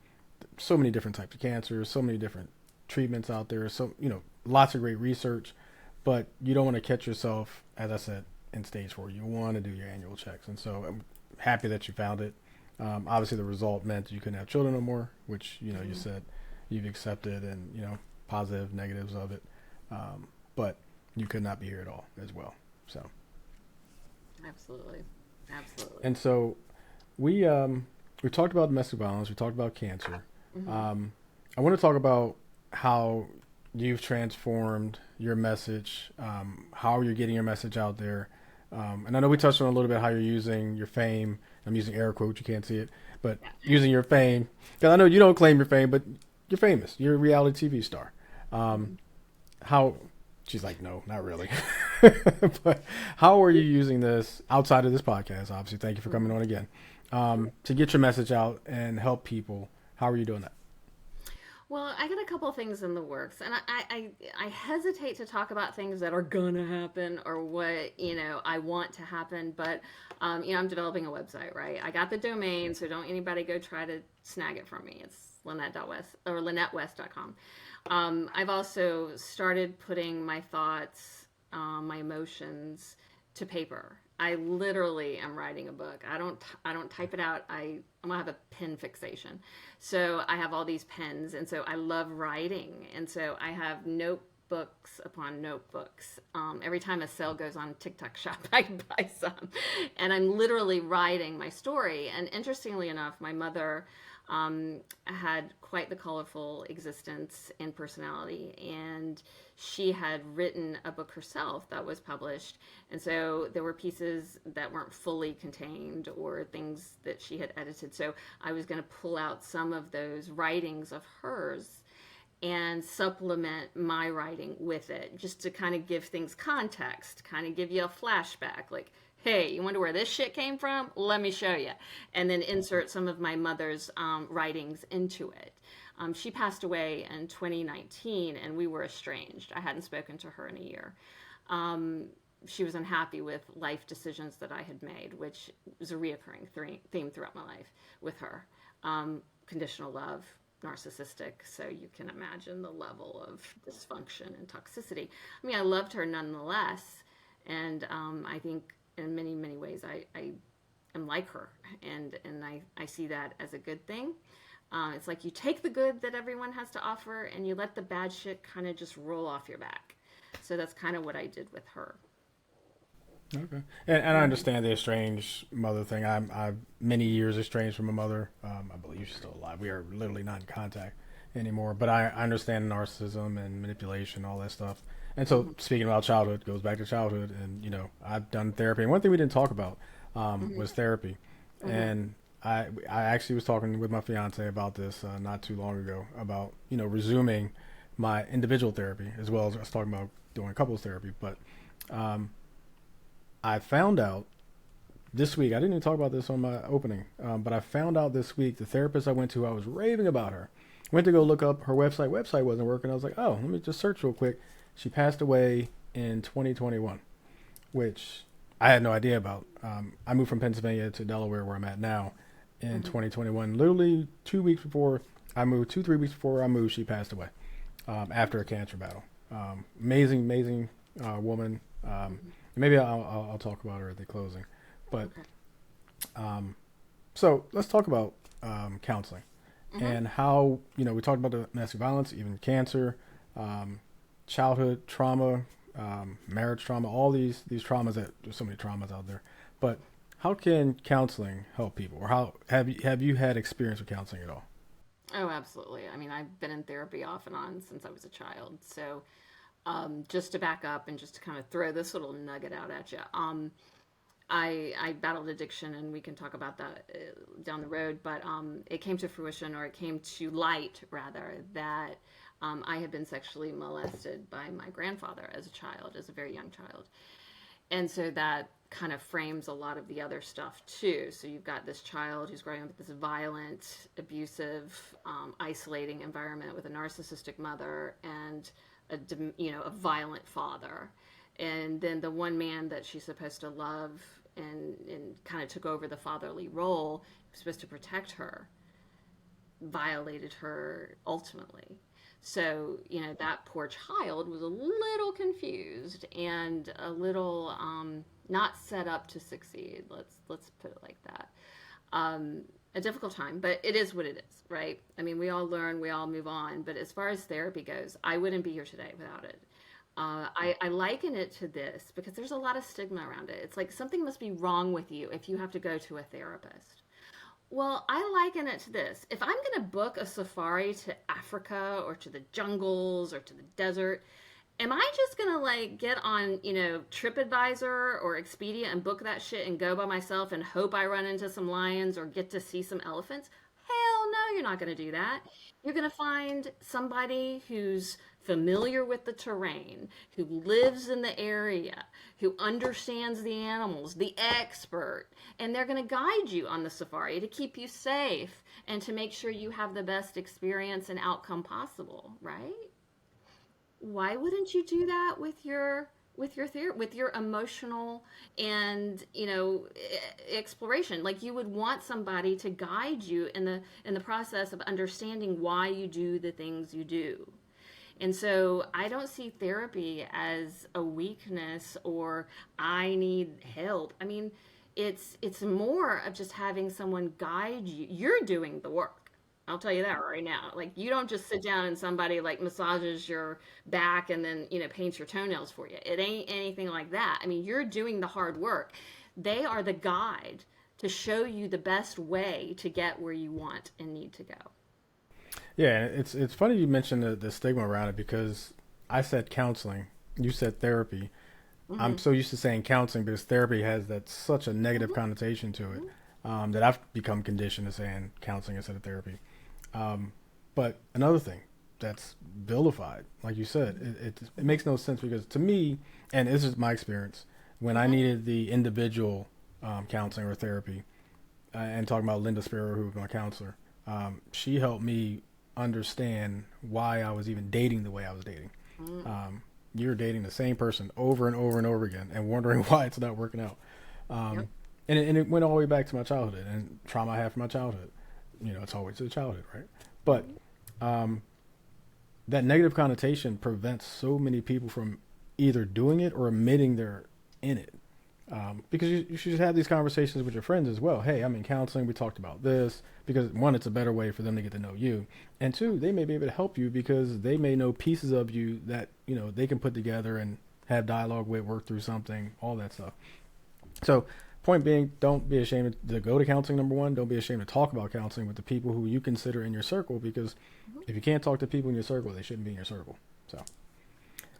so many different types of cancer, so many different treatments out there. So lots of great research, but you don't want to catch yourself, as I said, in stage 4. You want to do your annual checks. And so I'm happy that you found it. Obviously the result meant you couldn't have children no more, which, you said you've accepted, and, positive, negatives of it. But you could not be here at all as well. So. Absolutely. And so we we talked about domestic violence. We talked about cancer. Hmm. Um, I want to talk about how you've transformed your message, how you're getting your message out there. And I know we touched on a little bit how you're using your fame. I'm using air quotes. You can't see it, but Yeah. using your fame. Because I know you don't claim your fame, but you're famous. You're a reality TV star. Um, Hmm. how? She's like, no, not really. But how are you using this outside of this podcast? Obviously, thank you for coming Hmm. on again. To get your message out and help people. How are you doing that? Well, I got a couple things in the works, and I hesitate to talk about things that are gonna happen or what I want to happen. But I'm developing a website, right? I got the domain, so don't anybody go try to snag it from me. It's Lannette.west or LannetteWest.com. I've also started putting my thoughts, my emotions to paper. I literally am writing a book. I don't type it out. I'm gonna have a pen fixation. So I have all these pens, and so I love writing, and so I have notebooks upon notebooks. Every time a sale goes on TikTok Shop, I buy some, and I'm literally writing my story. And interestingly enough, my mother had quite the colorful existence and personality, and she had written a book herself that was published. And so there were pieces that weren't fully contained or things that she had edited. So I was going to pull out some of those writings of hers and supplement my writing with it, just to kind of give things context, kind of give you a flashback, like, hey, you wonder where this shit came from? Let me show you. And then insert some of my mother's writings into it. She passed away in 2019, and we were estranged. I hadn't spoken to her in a year. Um, she was unhappy with life decisions that I had made, which was a reoccurring theme throughout my life with her. Conditional love, narcissistic, so you can imagine the level of dysfunction and toxicity. I mean, I loved her nonetheless, and I think in many, many ways I am like her, and I see that as a good thing. It's like you take the good that everyone has to offer and you let the bad shit kind of just roll off your back. So that's kind of what I did with her. Okay, and I Hmm. understand the estranged mother thing. I'm many years estranged from my mother. I believe she's still alive. We are literally not in contact anymore. But I understand narcissism and manipulation, all that stuff. And so, Hmm. speaking about childhood, goes back to childhood. And I've done therapy. And one thing we didn't talk about Hmm. was therapy. Hmm. And I actually was talking with my fiance about this not too long ago about resuming my individual therapy as well as I was talking about doing couples therapy. But um, I found out this week. I didn't even talk about this on my opening, but I found out this week the therapist I went to, I was raving about her. Went to go look up her website. Website wasn't working. I was like, oh, let me just search real quick. She passed away in 2021, which I had no idea about. I moved from Pennsylvania to Delaware, where I'm at now, in Hmm. 2021. Literally 2 weeks before I moved, 3 weeks before I moved, she passed away after a cancer battle. Amazing, amazing woman. Hmm. Maybe I'll talk about her at the closing. But Okay. um, so let's talk about counseling Hmm. and how we talked about domestic violence, even cancer, um, childhood trauma, marriage trauma, all these traumas that there's so many traumas out there. But how can counseling help people, or how have you had experience with counseling at all? Oh, absolutely. I mean, I've been in therapy off and on since I was a child. So, just to back up and just to kind of throw this little nugget out at you, I battled addiction, and we can talk about that down the road. But it came to fruition, or it came to light rather, that I had been sexually molested by my grandfather as a child, as a very young child. And so that kind of frames a lot of the other stuff too. So you've got this child who's growing up with this violent, abusive, isolating environment with a narcissistic mother and a violent father. And then the one man that she's supposed to love and kind of took over the fatherly role, supposed to protect her, violated her ultimately. So, that poor child was a little confused and a little not set up to succeed. Let's put it like that. Um, a difficult time, but it is what it is, right? I mean, we all learn, we all move on. But as far as therapy goes, I wouldn't be here today without it. I liken it to this because there's a lot of stigma around it. It's like something must be wrong with you if you have to go to a therapist, Well, I liken it to this. If I'm going to book a safari to Africa or to the jungles or to the desert, am I just going to like get on, TripAdvisor or Expedia and book that shit and go by myself and hope I run into some lions or get to see some elephants? Hell no, you're not going to do that. You're going to find somebody who's familiar with the terrain, who lives in the area, who understands the animals, the expert, and they're going to guide you on the safari to keep you safe and to make sure you have the best experience and outcome possible, right? Why wouldn't you do that with with your emotional and exploration? Like you would want somebody to guide you in the process of understanding why you do the things you do. And so I don't see therapy as a weakness or I need help. I mean, it's more of just having someone guide you. You're doing the work. I'll tell you that right now. Like you don't just sit down and somebody like massages your back and then, paints your toenails for you. It ain't anything like that. I mean, you're doing the hard work. They are the guide to show you the best way to get where you want and need to go. Yeah, it's funny you mentioned the stigma around it because I said counseling, you said therapy. I'm Hmm. so used to saying counseling because therapy has that such a negative Hmm. connotation to it Hmm. that I've become conditioned to saying counseling instead of therapy. Um, but another thing that's vilified, like you said, it makes no sense because to me, and this is my experience, when I Hmm. needed the individual counseling or therapy, and talking about Linda Sparrow, who was my counselor, she helped me understand why I was even dating the way I was dating. Hmm. Um, you're dating the same person over and over and over again and wondering why it's not working out. Yep. Um, and it went all the way back to my childhood and trauma I had from my childhood. It's always the childhood, right? But Hmm. um, that negative connotation prevents so many people from either doing it or admitting they're in it. Because you should have these conversations with your friends as well. Hey, I'm in counseling. We talked about this because one, it's a better way for them to get to know you, and two, they may be able to help you because they may know pieces of you that they can put together and have dialogue with, work through something, all that stuff. So, point being, don't be ashamed to go to counseling. Number one, don't be ashamed to talk about counseling with the people who you consider in your circle because Hmm. if you can't talk to people in your circle, they shouldn't be in your circle. So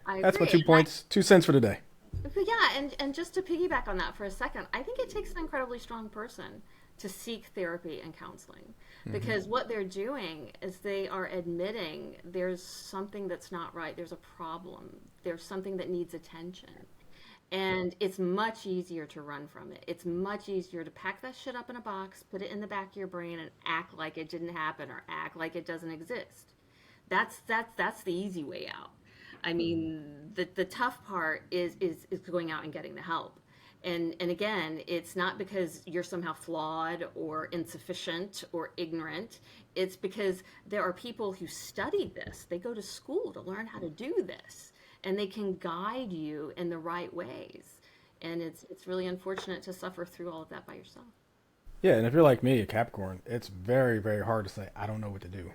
I that's my agree. two points, 2 cents for today. But yeah, and just to piggyback on that for a second, I think it takes an incredibly strong person to seek therapy and counseling Hmm. because what they're doing is they are admitting there's something that's not right, there's a problem, there's something that needs attention. And it's much easier to run from it. It's much easier to pack that shit up in a box, put it in the back of your brain, and act like it didn't happen or act like it doesn't exist. That's the easy way out. I mean, the tough part is going out and getting the help. And again, it's not because you're somehow flawed or insufficient or ignorant. It's because there are people who study this. They go to school to learn how to do this, and they can guide you in the right ways. And it's really unfortunate to suffer through all of that by yourself. Yeah, and if you're like me, a Capricorn, it's very, very hard to say, I don't know what to do.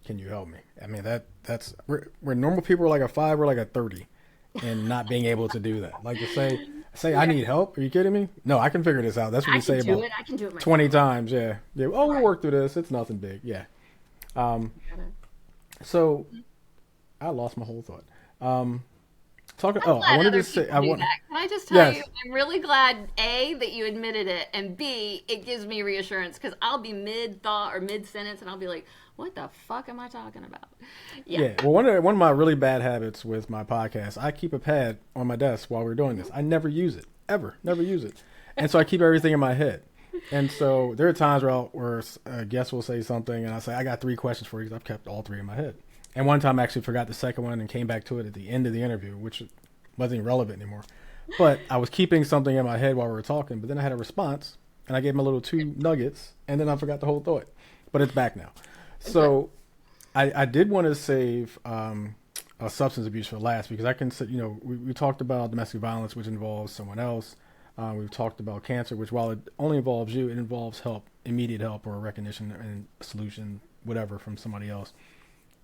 Can you help me? I mean, that's where normal people are like a 5 or like a 30 and not being able to do that. Like to say I Yeah, need help. Are you kidding me? No, I can figure this out. That's what I you can say do about it. I can do it 20 myself. times. Yeah. Yeah. Oh, we'll Right. work through this. It's nothing big. Yeah. Um, You gotta- so I lost my whole thought. Um, talking. I'm Oh, I glad wanted to other say, people I do want, that. Can I just tell you, yes. I'm really glad, A, that you admitted it, and B, it gives me reassurance because I'll be mid thought or mid sentence and I'll be like, what the fuck am I talking about? Yeah. Yeah. Well, one of my really bad habits with my podcast, I keep a pad on my desk while we're doing this. I never use it ever, never use it, and so I keep everything in my head. And so there are times where a guest will say something, and I say, "I got 3 questions for you." 'Cause I've kept all three in my head. And one time I actually forgot the second one and came back to it at the end of the interview, which wasn't even relevant anymore. But I was keeping something in my head while we were talking. But then I had a response, and I gave him a little 2 nuggets, and then I forgot the whole thought. But it's back now. Good. So I did want to save substance abuse for last because I can say, we talked about domestic violence, which involves someone else. We've talked about cancer, which while it only involves you, it involves help, immediate help or recognition and solution, whatever, from somebody else. Hmm.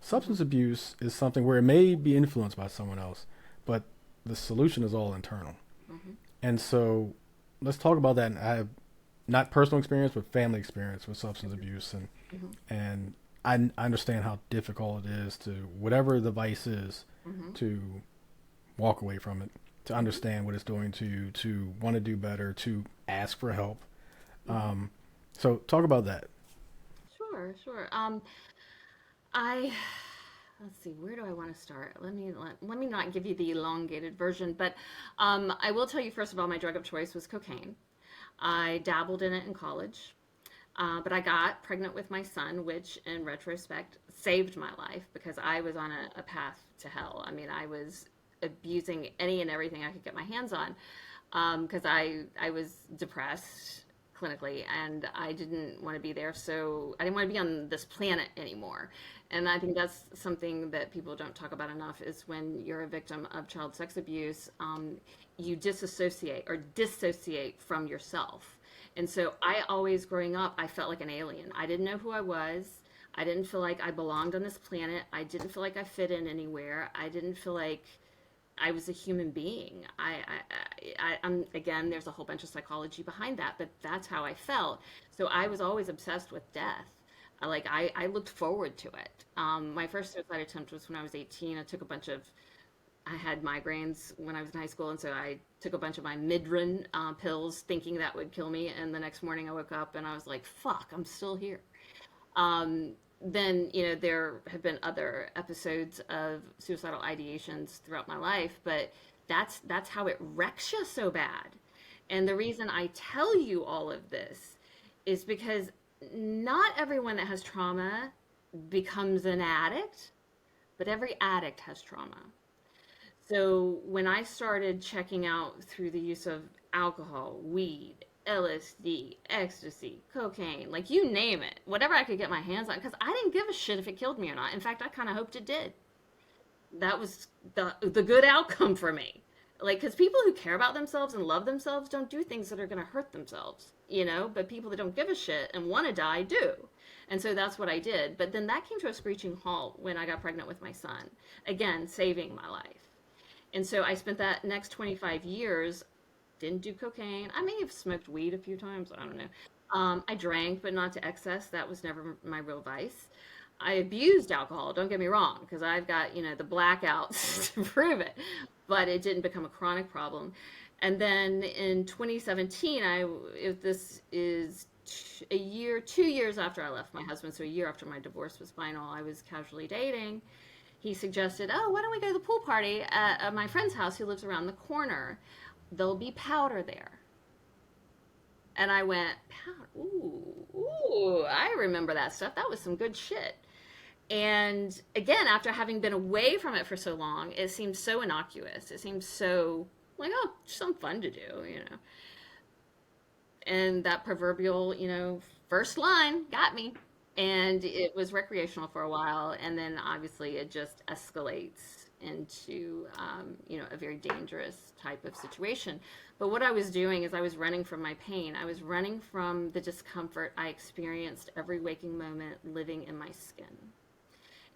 Substance abuse is something where it may be influenced by someone else, but the solution is all internal. Hmm. And so let's talk about that. And I have not personal experience, but family experience with substance Mhm. abuse, Mhm. and I understand how difficult it is to whatever the vice is Mhm. to walk away from it, to Mhm. understand what it's doing to you, to want to do better, to ask for help. Mhm. Um, so talk about that. Sure, sure. I let's see, where do I want to start? Let me not give you the elongated version, but I will tell you first of all, my drug of choice was cocaine. I dabbled in it in college, but I got pregnant with my son, which in retrospect saved my life because I was on a path to hell. I mean, I was abusing any and everything I could get my hands on because I was depressed clinically and I didn't want to be there. So I didn't want to be on this planet anymore. And I think that's something that people don't talk about enough is when you're a victim of child sex abuse, you disassociate or dissociate from yourself. And so I always, growing up, I felt like an alien. I didn't know who I was. I didn't feel like I belonged on this planet. I didn't feel like I fit in anywhere. I didn't feel like I was a human being. I'm again. There's a whole bunch of psychology behind that, but that's how I felt. So I was always obsessed with death. I looked forward to it. My first suicide attempt was when I was 18. I had migraines when I was in high school, and so I took a bunch of my Midrin pills, thinking that would kill me. And the next morning, I woke up and I was like, "Fuck, I'm still here." Then there have been other episodes of suicidal ideations throughout my life, but that's how it wrecks you so bad. And the reason I tell you all of this is because not everyone that has trauma becomes an addict, but every addict has trauma. So when I started checking out through the use of alcohol, weed, LSD, ecstasy, cocaine, like you name it, whatever I could get my hands on, because I didn't give a shit if it killed me or not. In fact, I kind of hoped it did. That was the good outcome for me. Like, because people who care about themselves and love themselves don't do things that are going to hurt themselves, but people that don't give a shit and want to die do. And so that's what I did. But then that came to a screeching halt when I got pregnant with my son. Again, saving my life. And so I spent that next 25 years, didn't do cocaine. I may have smoked weed a few times. I don't know. I drank, but not to excess. That was never my real vice. I abused alcohol, don't get me wrong, because I've got, the blackouts to prove it, but it didn't become a chronic problem. And then in 2017, if this is a year, 2 years after I left my husband, so a year after my divorce was final, I was casually dating. He suggested, "Oh, why don't we go to the pool party at my friend's house who lives around the corner? There'll be powder there." And I went, "Powder? Ooh, ooh, I remember that stuff. That was some good shit." And again, after having been away from it for so long, it seems so innocuous. It seems so like, oh, some fun to do. And that proverbial, first line got me. And it was recreational for a while, and then obviously it just escalates into, a very dangerous type of situation. But what I was doing is I was running from my pain. I was running from the discomfort I experienced every waking moment living in my skin.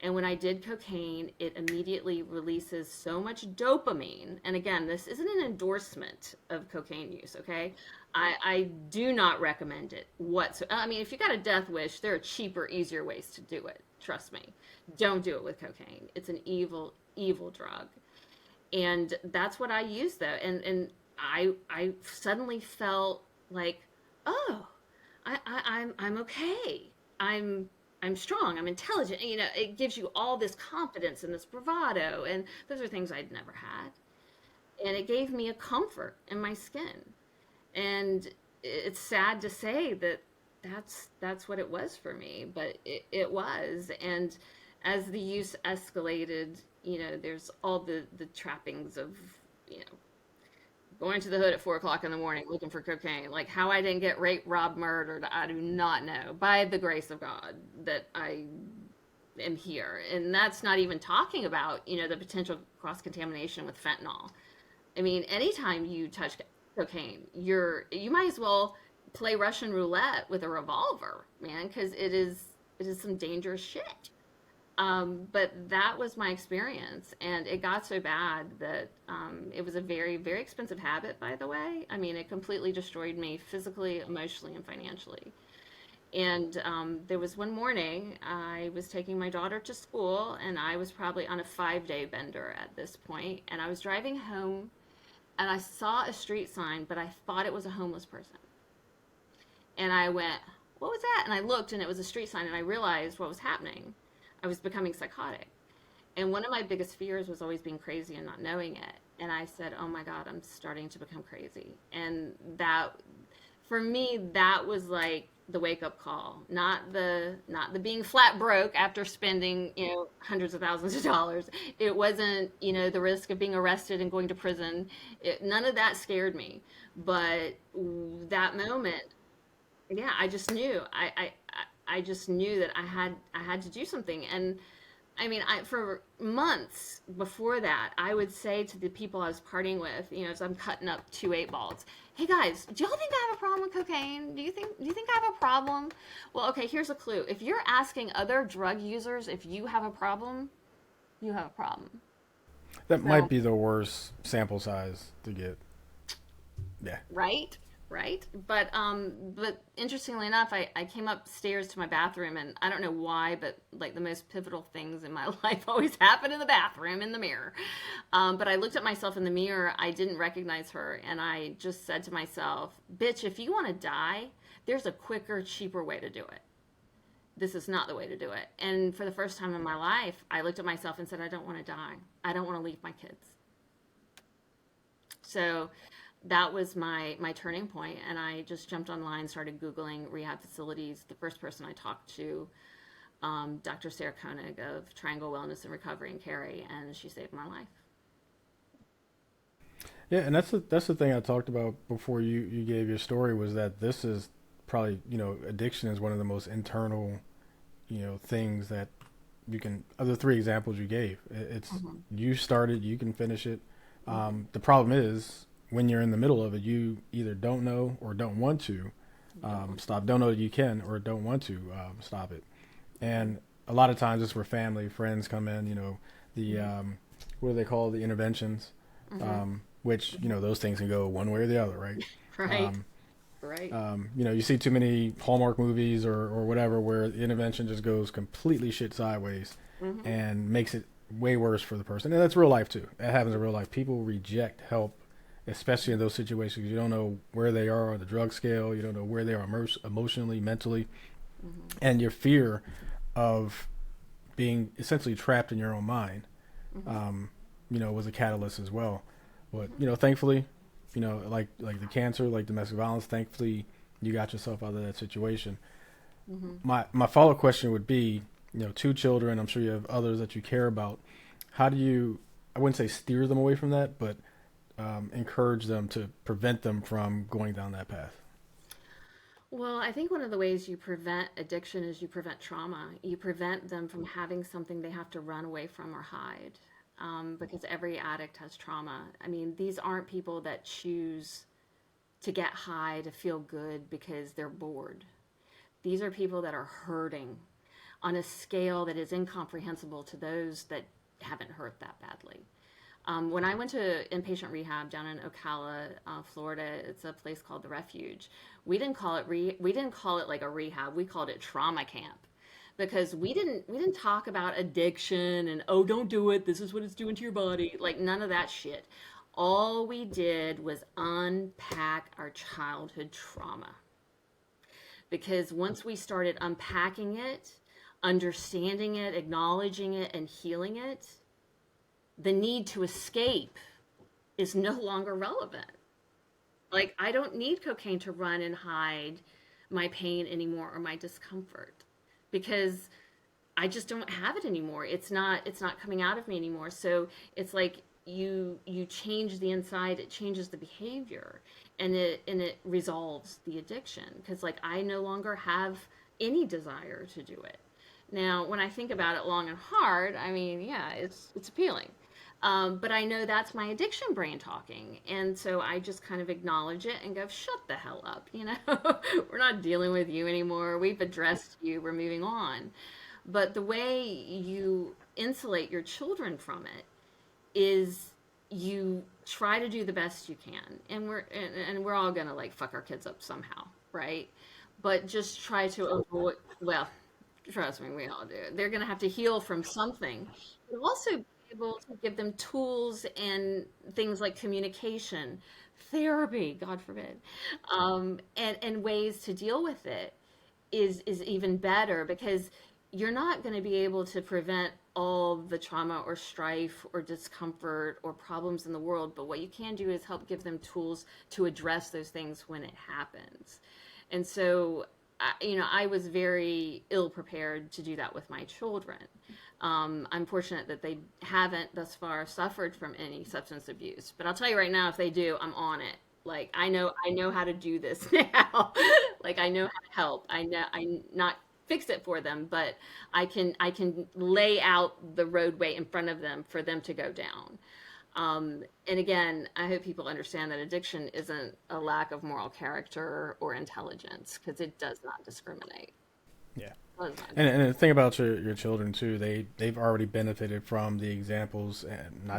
And when I did cocaine, it immediately releases so much dopamine. And again, this isn't an endorsement of cocaine use, okay? I do not recommend it whatsoever. I mean, if you got a death wish, there are cheaper, easier ways to do it. Trust me. Don't do it with cocaine. It's an evil, evil drug. And that's what I used though. And I suddenly felt like, oh, I'm okay. I'm I'm strong. I'm intelligent. It gives you all this confidence and this bravado, and those are things I'd never had. And it gave me a comfort in my skin. And it's sad to say that that's what it was for me, but it was. And as the use escalated, there's all the trappings of, you know, going to the hood at 4 o'clock in the morning looking for cocaine. Like how I didn't get raped, robbed, murdered, I do not know. By the grace of God that I am here. And that's not even talking about, the potential cross contamination with fentanyl. I mean, anytime you touch cocaine, you might as well play Russian roulette with a revolver, man, because it is some dangerous shit. But that was my experience, and it got so bad that it was a very, very expensive habit, by the way. I mean, it completely destroyed me physically, emotionally, and financially. And there was one morning I was taking my daughter to school, and I was probably on a 5-day bender at this point, and I was driving home, and I saw a street sign, but I thought it was a homeless person. And I went, "What was that?" And I looked, and it was a street sign, and I realized what was happening. I was becoming psychotic. And one of my biggest fears was always being crazy and not knowing it. And I said, "Oh my God, I'm starting to become crazy." And that, for me, that was like the wake up call. Not the being flat broke after spending, hundreds of thousands of dollars. It wasn't, the risk of being arrested and going to prison. None of that scared me. But that moment, yeah, I just knew. I just knew that I had to do something. And I mean, for months before that, I would say to the people I was partying with, as I'm cutting up 2 8 balls, "Hey guys, do y'all think I have a problem with cocaine? Do you think I have a problem?" Well, okay, here's a clue. If you're asking other drug users if you have a problem, you have a problem. That might So, be the worst sample size to get. Yeah. right, right. But interestingly enough, I came upstairs to my bathroom, and I don't know why, but like the most pivotal things in my life always happen in the bathroom in the mirror. But I looked at myself in the mirror. I didn't recognize her, and I just said to myself, "Bitch, if you want to die, there's a quicker, cheaper way to do it. This is not the way to do it." And for the first time in my life, I looked at myself and said, "I don't want to die. I don't want to leave my kids." So that was my turning point, and I just jumped online, started Googling rehab facilities. The first person I talked to, Dr. Sarah Koenig of Triangle Wellness and Recovery in Cary, and she saved my life. Yeah, and that's the thing I talked about before you gave your story was that this is probably addiction is one of the most internal things that you can of the three examples you gave. It's Mm-hmm. you started, you can finish it. Mm-hmm. The problem is when you're in the middle of it, you either don't know or don't want to You don't want stop. Don't know that you can or don't want to stop it. And a lot of times it's where family, friends come in. The to. what do they call the interventions? Mm-hmm. Which those things can go one way or the other, right? Right, Um, right. you see too many Hallmark movies or whatever where the intervention just goes completely shit sideways Mm-hmm. and makes it way worse for the person. And that's real life too. That happens in real life. People reject help, especially in those situations. You don't know where they are on the drug scale. You don't know where they are emotionally, mentally, Mm-hmm. and your fear of being essentially trapped in your own mind, Mm-hmm. um, was a catalyst as well. But Mm-hmm. thankfully, like the cancer, like domestic violence, thankfully you got yourself out of that situation. Mm-hmm. My follow up question would be, 2 children. I'm sure you have others that you care about. How do you? I wouldn't say steer them away from that, but encourage them to prevent them from going down that path. Well, I think one of the ways you prevent addiction is you prevent trauma. You prevent them from having something they have to run away from or hide. Because every addict has trauma. I mean, these aren't people that choose to get high to feel good because they're bored. These are people that are hurting on a scale that is incomprehensible to those that haven't hurt that badly. When I went to inpatient rehab down in Ocala, Florida, it's a place called the Refuge. We didn't call it like a rehab. We called it trauma camp because we didn't talk about addiction and, "Oh, don't do it. This is what it's doing to your body." Like none of that shit. All we did was unpack our childhood trauma, because once we started unpacking it, understanding it, acknowledging it, and healing it, the need to escape is no longer relevant. Like, I don't need cocaine to run and hide my pain anymore or my discomfort, because I just don't have it anymore. It's not coming out of me anymore. So it's like you change the inside, it changes the behavior, and it resolves the addiction, because like I no longer have any desire to do it. Now, when I think about it long and hard, I mean, yeah, it's appealing. But I know that's my addiction brain talking. And so I just kind of acknowledge it and go, "Shut the hell up. We're not dealing with you anymore. We've addressed you. We're moving on." But the way you insulate your children from it is you try to do the best you can, and we're all gonna like fuck our kids up somehow, right? But just try to avoid. Well, trust me, we all do. They're gonna have to heal from something, but also be able to give them tools and things like communication, therapy, God forbid, and ways to deal with it is even better, because you're not going to be able to prevent all the trauma or strife or discomfort or problems in the world, but what you can do is help give them tools to address those things when it happens. And so I was very ill prepared to do that with my children. I'm fortunate that they haven't thus far suffered from any substance abuse, but I'll tell you right now, if they do, I'm on it. Like I know how to do this now. Like I know how to help. I not fix it for them, but I can lay out the roadway in front of them for them to go down. And again, I hope people understand that addiction isn't a lack of moral character or intelligence, because it does not discriminate. Yeah. It does not. And the thing about your children too, they've already benefited from the examples, and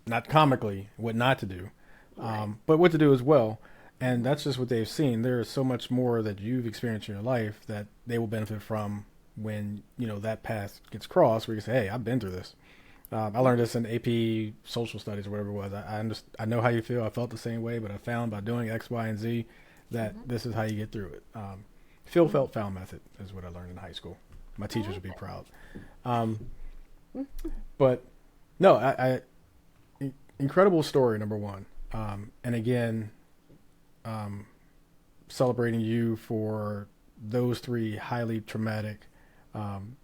not comically what not to do, Right. but what to do as well. And that's just what they've seen. There is so much more that you've experienced in your life that they will benefit from when that path gets crossed. Where you say, "Hey, I've been through this. I learned this in AP Social Studies or whatever it was. I know how you feel. I felt the same way, but I found by doing X, Y, and Z that this is how you get through it." Feel, felt, found method is what I learned in high school. My teachers would be proud. But no, incredible story, number one. And again, celebrating you for those three highly traumatic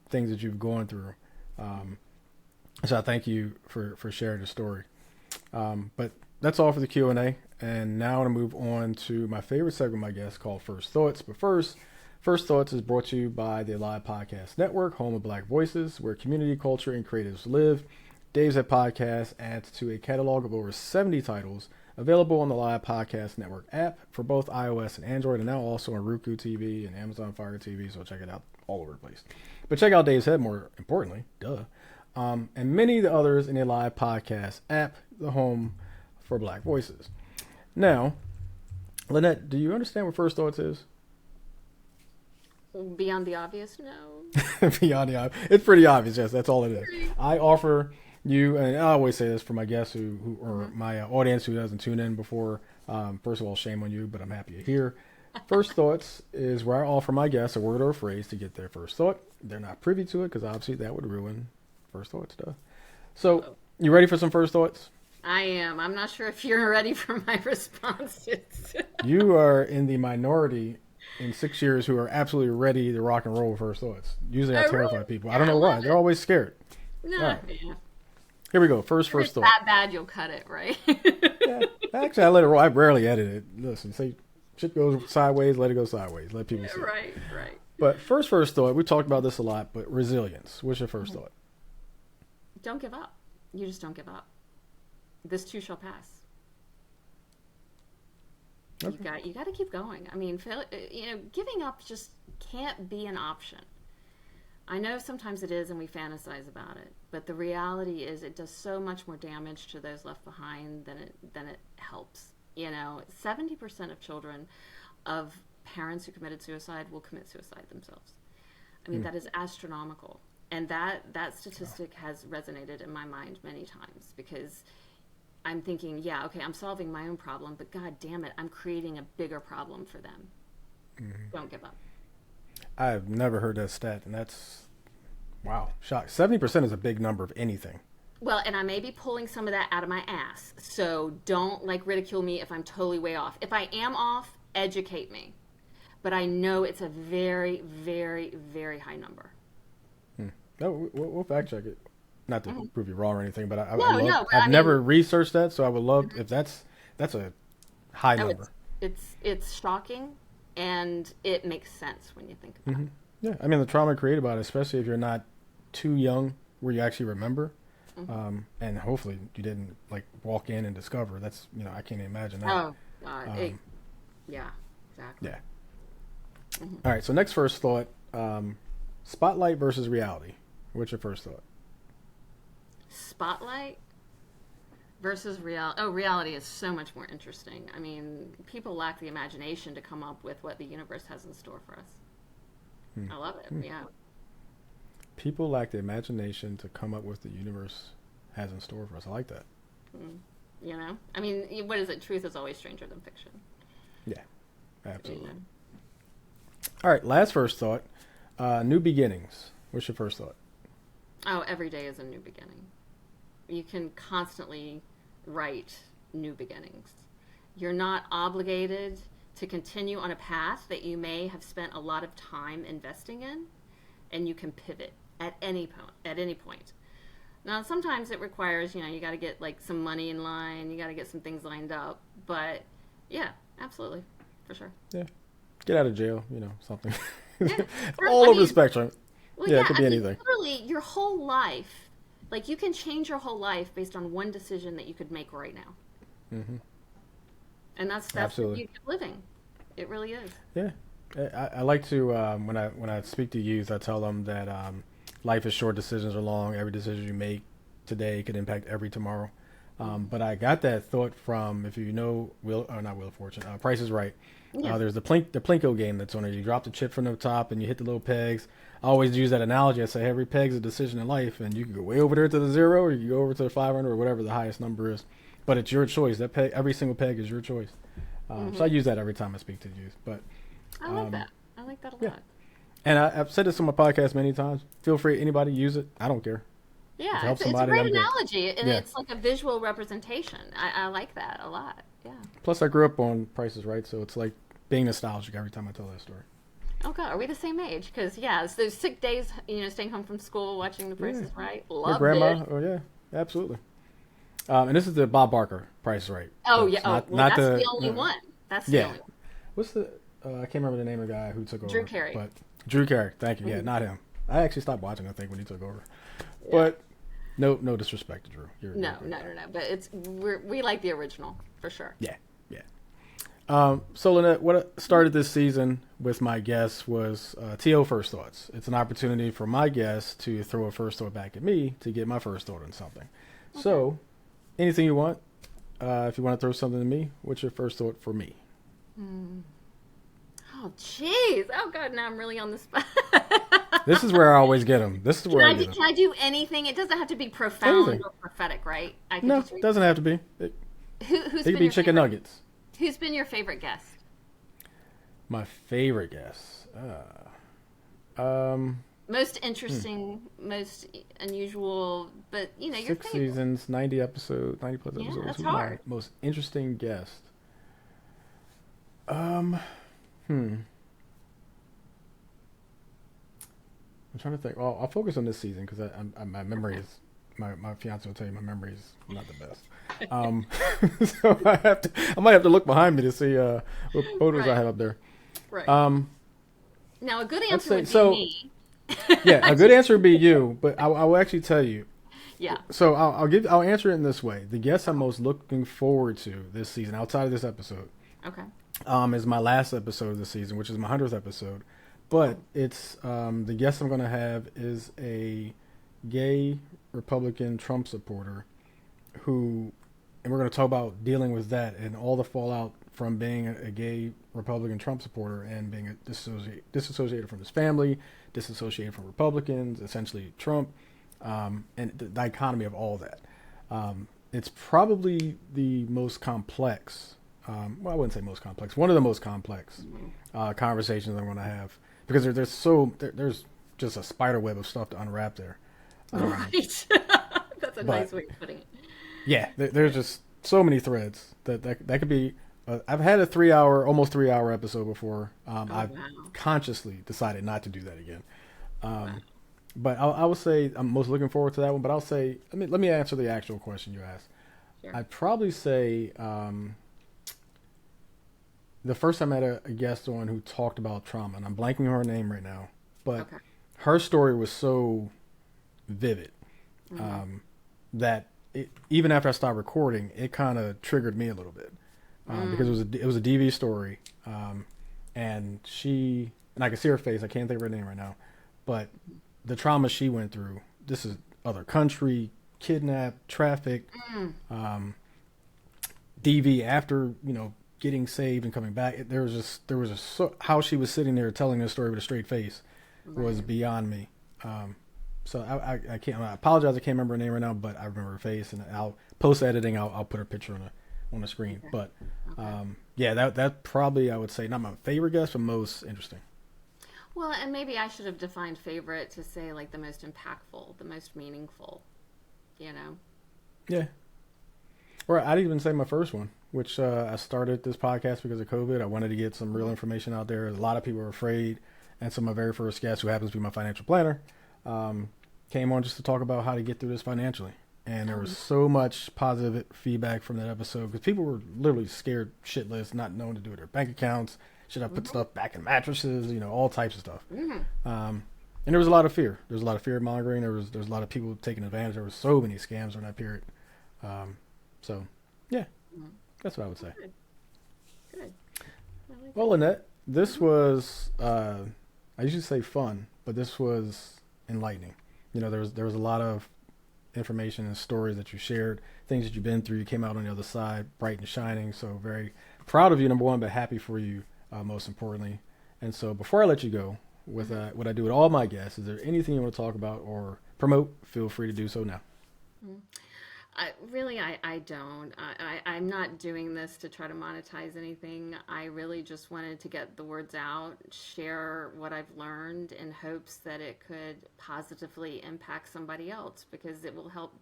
things that you've gone through. So I thank you for sharing the story. But that's all for the Q&A. And now I'm going to move on to my favorite segment, I guess, called First Thoughts. But First Thoughts is brought to you by the Alive Podcast Network, home of Black Voices, where community, culture, and creatives live. Dave's at Podcast adds to a catalog of over 70 titles available on the Live Podcast Network app for both iOS and Android, and now also on Roku TV and Amazon Fire TV, so check it out all over the place. But check out Dave's Head, more importantly, and many of the others in the Live Podcast app, the home for Black Voices. Now, Lannette, do you understand what First Thoughts is? Beyond the obvious, no. Beyond the obvious. It's pretty obvious, yes, that's all it is. I offer you, and I always say this for my guests who or my audience who doesn't tune in before. First of all, shame on you, but I'm happy you're here. First Thoughts is where I offer my guests a word or a phrase to get their first thought. They're not privy to it because obviously that would ruin First Thoughts stuff. So, you ready for some First Thoughts? I am. I'm not sure if you're ready for my responses. You are in the minority in 6 years who are absolutely ready to rock and roll with First Thoughts. Usually I terrify people. I don't know why. They're always scared. No, Right. yeah. Here we go. First If it's thought. that bad, you'll cut it, right? Yeah. Actually, I let it roll. I rarely edit it. Listen, say shit goes sideways, let it go sideways. Let people see. Right. But first thought, we talked about this a lot, but resilience. What's your first thought? Don't give up. You just don't give up. This too shall pass. Okay. You got to keep going. I mean, giving up just can't be an option. I know sometimes it is, and we fantasize about it, but the reality is it does so much more damage to those left behind than it helps. 70% of children of parents who committed suicide will commit suicide themselves. I mean, that is astronomical, and that statistic has resonated in my mind many times, because I'm thinking, yeah, okay, I'm solving my own problem, but God damn it, I'm creating a bigger problem for them. Don't give up. I've never heard that stat, and that's, wow, shock. 70% is a big number of anything. Well, and I may be pulling some of that out of my ass, so don't ridicule me if I'm totally way off. If I am off, educate me. But I know it's a very, very, very high number. No, we'll fact check it. Not to prove you wrong or anything, but I've I never researched that, so I would love if that's a high number. It's shocking, and it makes sense when you think about it. Yeah, I mean the trauma created by it, especially if you're not too young where you actually remember, and hopefully you didn't walk in and discover. That's I can't imagine that. Oh God, yeah, exactly. Yeah. All right, so next first thought. Spotlight versus reality. What's your first thought? Spotlight versus reality. Oh, reality is so much more interesting. I mean, people lack the imagination to come up with what the universe has in store for us. Hmm. I love it. Hmm. Yeah. People lack the imagination to come up with the universe has in store for us. I like that. Mm. You know, I mean, what is it? Truth is always stranger than fiction. Yeah, absolutely. You know? All right, last first thought. New beginnings. What's your first thought? Oh, every day is a new beginning. You can constantly write new beginnings. You're not obligated to continue on a path that you may have spent a lot of time investing in, and you can pivot at any point. At any point. Now, sometimes it requires, you got to get like some money in line, you got to get some things lined up. But yeah, absolutely, for sure. Yeah, get out of jail. Something. Yeah, All over the spectrum. Well, Yeah, yeah, it could be anything. literally your whole life. Like, you can change your whole life based on one decision that you could make right now. Mm-hmm. And that's the Absolutely. beauty of living. It really is. Yeah, I like to when I speak to youth, I tell them that life is short, decisions are long. Every decision you make today could impact every tomorrow. But I got that thought from, if you know not Wheel of Fortune, Price is Right. Yeah. There's the Plinko game that's on it. You drop the chip from the top and you hit the little pegs. I always use that analogy. I say every peg's a decision in life, and you can go way over there to the 0, or you can go over to the 500, or whatever the highest number is. But it's your choice. That peg, every single peg is your choice. So I use that every time I speak to youth. But I like that. I like that a lot. and I've said this on my podcast many times. Feel free, anybody use it. I don't care. Yeah, it's a great analogy, and it's like a visual representation. I like that a lot. Yeah. Plus, I grew up on Price is Right, so it's like being nostalgic every time I tell that story. Oh God, are we the same age? Because it's those sick days, staying home from school, watching The Price is Right. Loved grandma, it. Oh yeah, absolutely. And this is the Bob Barker Price is Right. Oh So yeah. That's the only one. That's the only one. What's the? I can't remember the name of the guy who took over. Drew Carey. But Drew Carey. Thank you. Yeah, not him. I actually stopped watching, I think, when he took over. Yeah. But no disrespect to Drew. No. But we like the original for sure. Yeah. So Lannette, what started this season with my guests was TO First Thoughts. It's an opportunity for my guests to throw a first thought back at me to get my first thought on something. Okay. So, anything you want. If you want to throw something to me, what's your first thought for me? Oh, jeez. Oh, God, now I'm really on the spot. This is where I always get them. This is where Can I do anything? It doesn't have to be profound or prophetic, right? No, it doesn't have to be. Who's it could be chicken nuggets. Who's been your favorite guest? My favorite guest? Most interesting, most unusual, but, your 6 favorite. seasons, 90 episodes, 90 plus episodes. That's hard. My most interesting guest? I'm trying to think. Well, I'll focus on this season because my memory is, my fiance will tell you my memory is not the best. So I might have to look behind me to see what photos I have up there. Right. Now, a good answer would be me. Yeah, a good answer would be you, but I will actually tell you. Yeah. So I'll answer it in this way. The guest I'm most looking forward to this season, outside of this episode, okay, is my last episode of the season, which is my 100th episode. But it's the guest I'm going to have is a gay Republican Trump supporter and we're going to talk about dealing with that and all the fallout from being a gay Republican Trump supporter and being disassociated from his family, disassociated from Republicans, essentially Trump, and the dichotomy of all that. It's probably the most complex, I wouldn't say most complex, one of the most complex conversations I'm going to have, because there's just a spider web of stuff to unwrap there. Right. That's a nice way of putting it. Yeah, there's just so many threads that could be. I've had a almost 3 hour episode before. I've consciously decided not to do that again. But I would say I'm most looking forward to that one. But I'll say, let me answer the actual question you asked. Sure. I'd probably say the first time I had a guest on who talked about trauma, and I'm blanking on her name right now, but her story was so vivid that even after I stopped recording, it kind of triggered me a little bit because it was a DV story, and I can see her face. I can't think of her name right now, but the trauma she went through, this is other country, kidnapped, trafficked, DV after, getting saved and coming back. There was how she was sitting there telling this story with a straight face was beyond me. So I can't, I apologize. I can't remember her name right now, but I remember her face, and I'll post editing. I'll put her picture on the screen. Okay. But yeah, that probably, I would say, not my favorite guest, but most interesting. Well, and maybe I should have defined favorite to say like the most impactful, the most meaningful, Yeah. Or I'd even say my first one, which I started this podcast because of COVID. I wanted to get some real information out there. A lot of people were afraid. And so my very first guest, who happens to be my financial planner, came on just to talk about how to get through this financially. And there was so much positive feedback from that episode because people were literally scared shitless, not knowing to do with their bank accounts. Should I put stuff back in mattresses? All types of stuff. And there was a lot of fear. There was a lot of fear mongering. There was a lot of people taking advantage. There were so many scams during that period. So, yeah, that's what I would say. Good. Like well, Lannette, this was, I usually say fun, but this was enlightening. There was a lot of information and stories that you shared, things that you've been through. You came out on the other side, bright and shining. So very proud of you, number one, but happy for you, most importantly. And so before I let you go, with what I do with all my guests, is there anything you want to talk about or promote? Feel free to do so now. I don't. I'm not doing this to try to monetize anything. I really just wanted to get the words out, share what I've learned in hopes that it could positively impact somebody else, because it will help.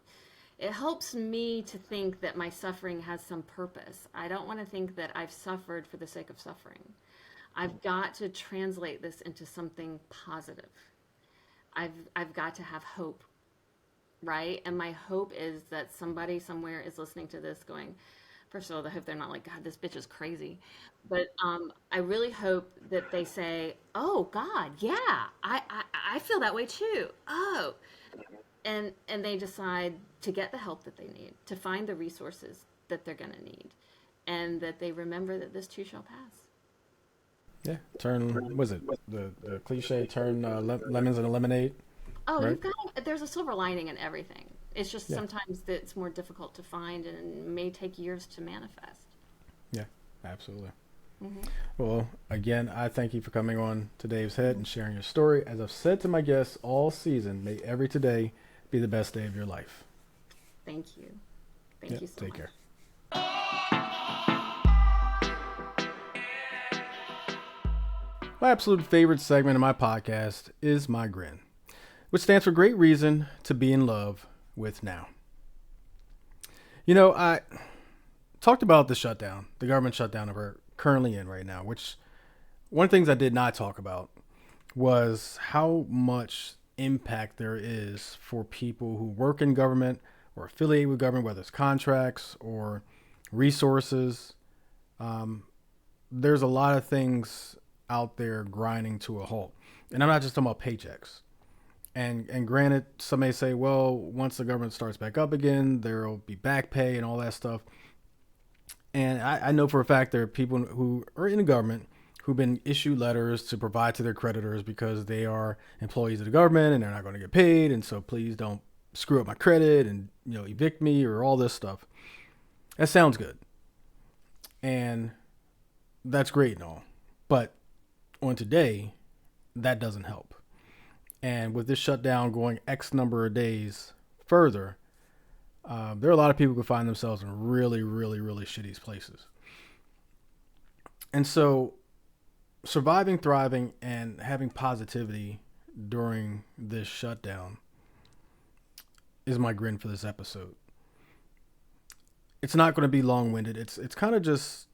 It helps me to think that my suffering has some purpose. I don't want to think that I've suffered for the sake of suffering. I've got to translate this into something positive. I've got to have hope. Right? And my hope is that somebody somewhere is listening to this going, first of all, I hope they're not like, God, this bitch is crazy. But I really hope that they say, oh, God, yeah, I feel that way too. Oh, and they decide to get the help that they need, to find the resources that they're going to need, and that they remember that this too shall pass. Yeah. Was it the cliche, turn lemons into lemonade? Oh, right? There's a silver lining in everything. It's just sometimes it's more difficult to find and may take years to manifest. Yeah, absolutely. Well, again, I thank you for coming on to Dave's Head and sharing your story. As I've said to my guests all season, may every today be the best day of your life. Thank you. Thank you so take much. Care. My absolute favorite segment of my podcast is my GRIN, which stands for Great Reason to Be in Love with Now. I talked about the shutdown, the government shutdown that we're currently in right now, which one of the things I did not talk about was how much impact there is for people who work in government or affiliate with government, whether it's contracts or resources. There's a lot of things out there grinding to a halt. And I'm not just talking about paychecks. And granted, some may say, well, once the government starts back up again, there will be back pay and all that stuff. And I know for a fact there are people who are in the government who've been issued letters to provide to their creditors because they are employees of the government and they're not going to get paid. And so please don't screw up my credit and, evict me or all this stuff. That sounds good. And that's great and all. But on today, that doesn't help. And with this shutdown going X number of days further, there are a lot of people who find themselves in really, really, really shitty places. And so surviving, thriving, and having positivity during this shutdown is my GRIN for this episode. It's not going to be long-winded. It's kind of just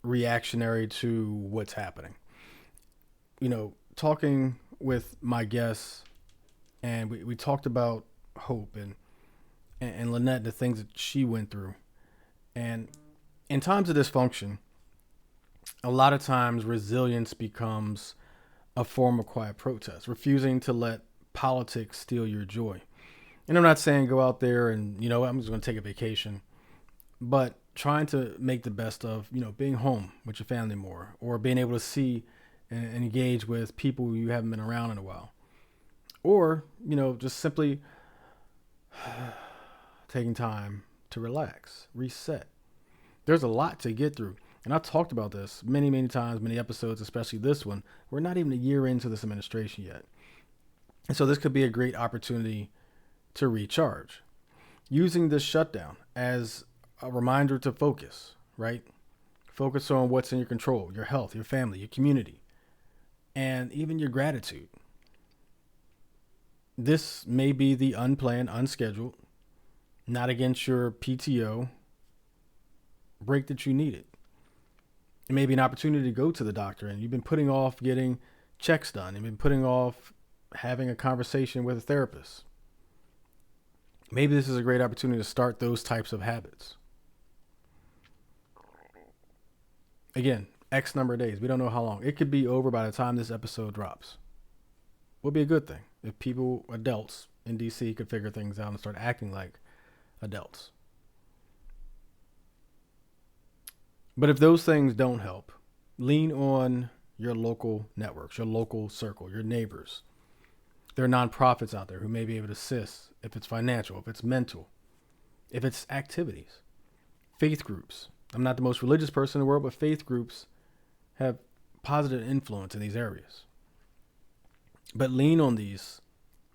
reactionary to what's happening. Talking with my guests, and we talked about hope and Lannette, the things that she went through. And in times of dysfunction, a lot of times resilience becomes a form of quiet protest, refusing to let politics steal your joy. And I'm not saying go out there and, I'm just going to take a vacation, but trying to make the best of, being home with your family more, or being able to see and engage with people you haven't been around in a while. Or, just simply taking time to relax, reset. There's a lot to get through. And I've talked about this many, many times, many episodes, especially this one. We're not even a year into this administration yet. And so this could be a great opportunity to recharge. Using this shutdown as a reminder to focus, right? Focus on what's in your control, your health, your family, your community, and even your gratitude. This may be the unplanned, unscheduled, not against your PTO break that you needed. It may be an opportunity to go to the doctor, and you've been putting off getting checks done. You've been putting off having a conversation with a therapist. Maybe this is a great opportunity to start those types of habits. Again, X number of days. We don't know how long. It could be over by the time this episode drops. Would be a good thing if people, adults in DC, could figure things out and start acting like adults. But if those things don't help, lean on your local networks, your local circle, your neighbors. There are nonprofits out there who may be able to assist if it's financial, if it's mental, if it's activities. Faith groups. I'm not the most religious person in the world, but faith groups have positive influence in these areas. But lean on these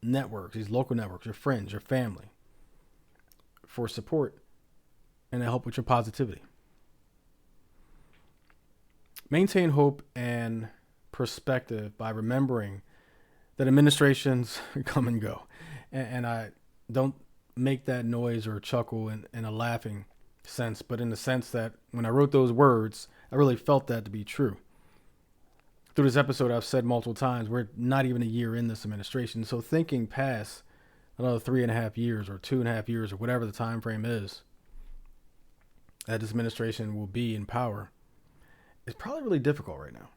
networks, these local networks, your friends, your family, for support and to help with your positivity. Maintain hope and perspective by remembering that administrations come and go. And I don't make that noise or chuckle in a laughing sense, but in the sense that when I wrote those words, I really felt that to be true. Through this episode, I've said multiple times, we're not even a year in this administration. So thinking past another 3.5 years or 2.5 years or whatever the time frame is that this administration will be in power, it's probably really difficult right now.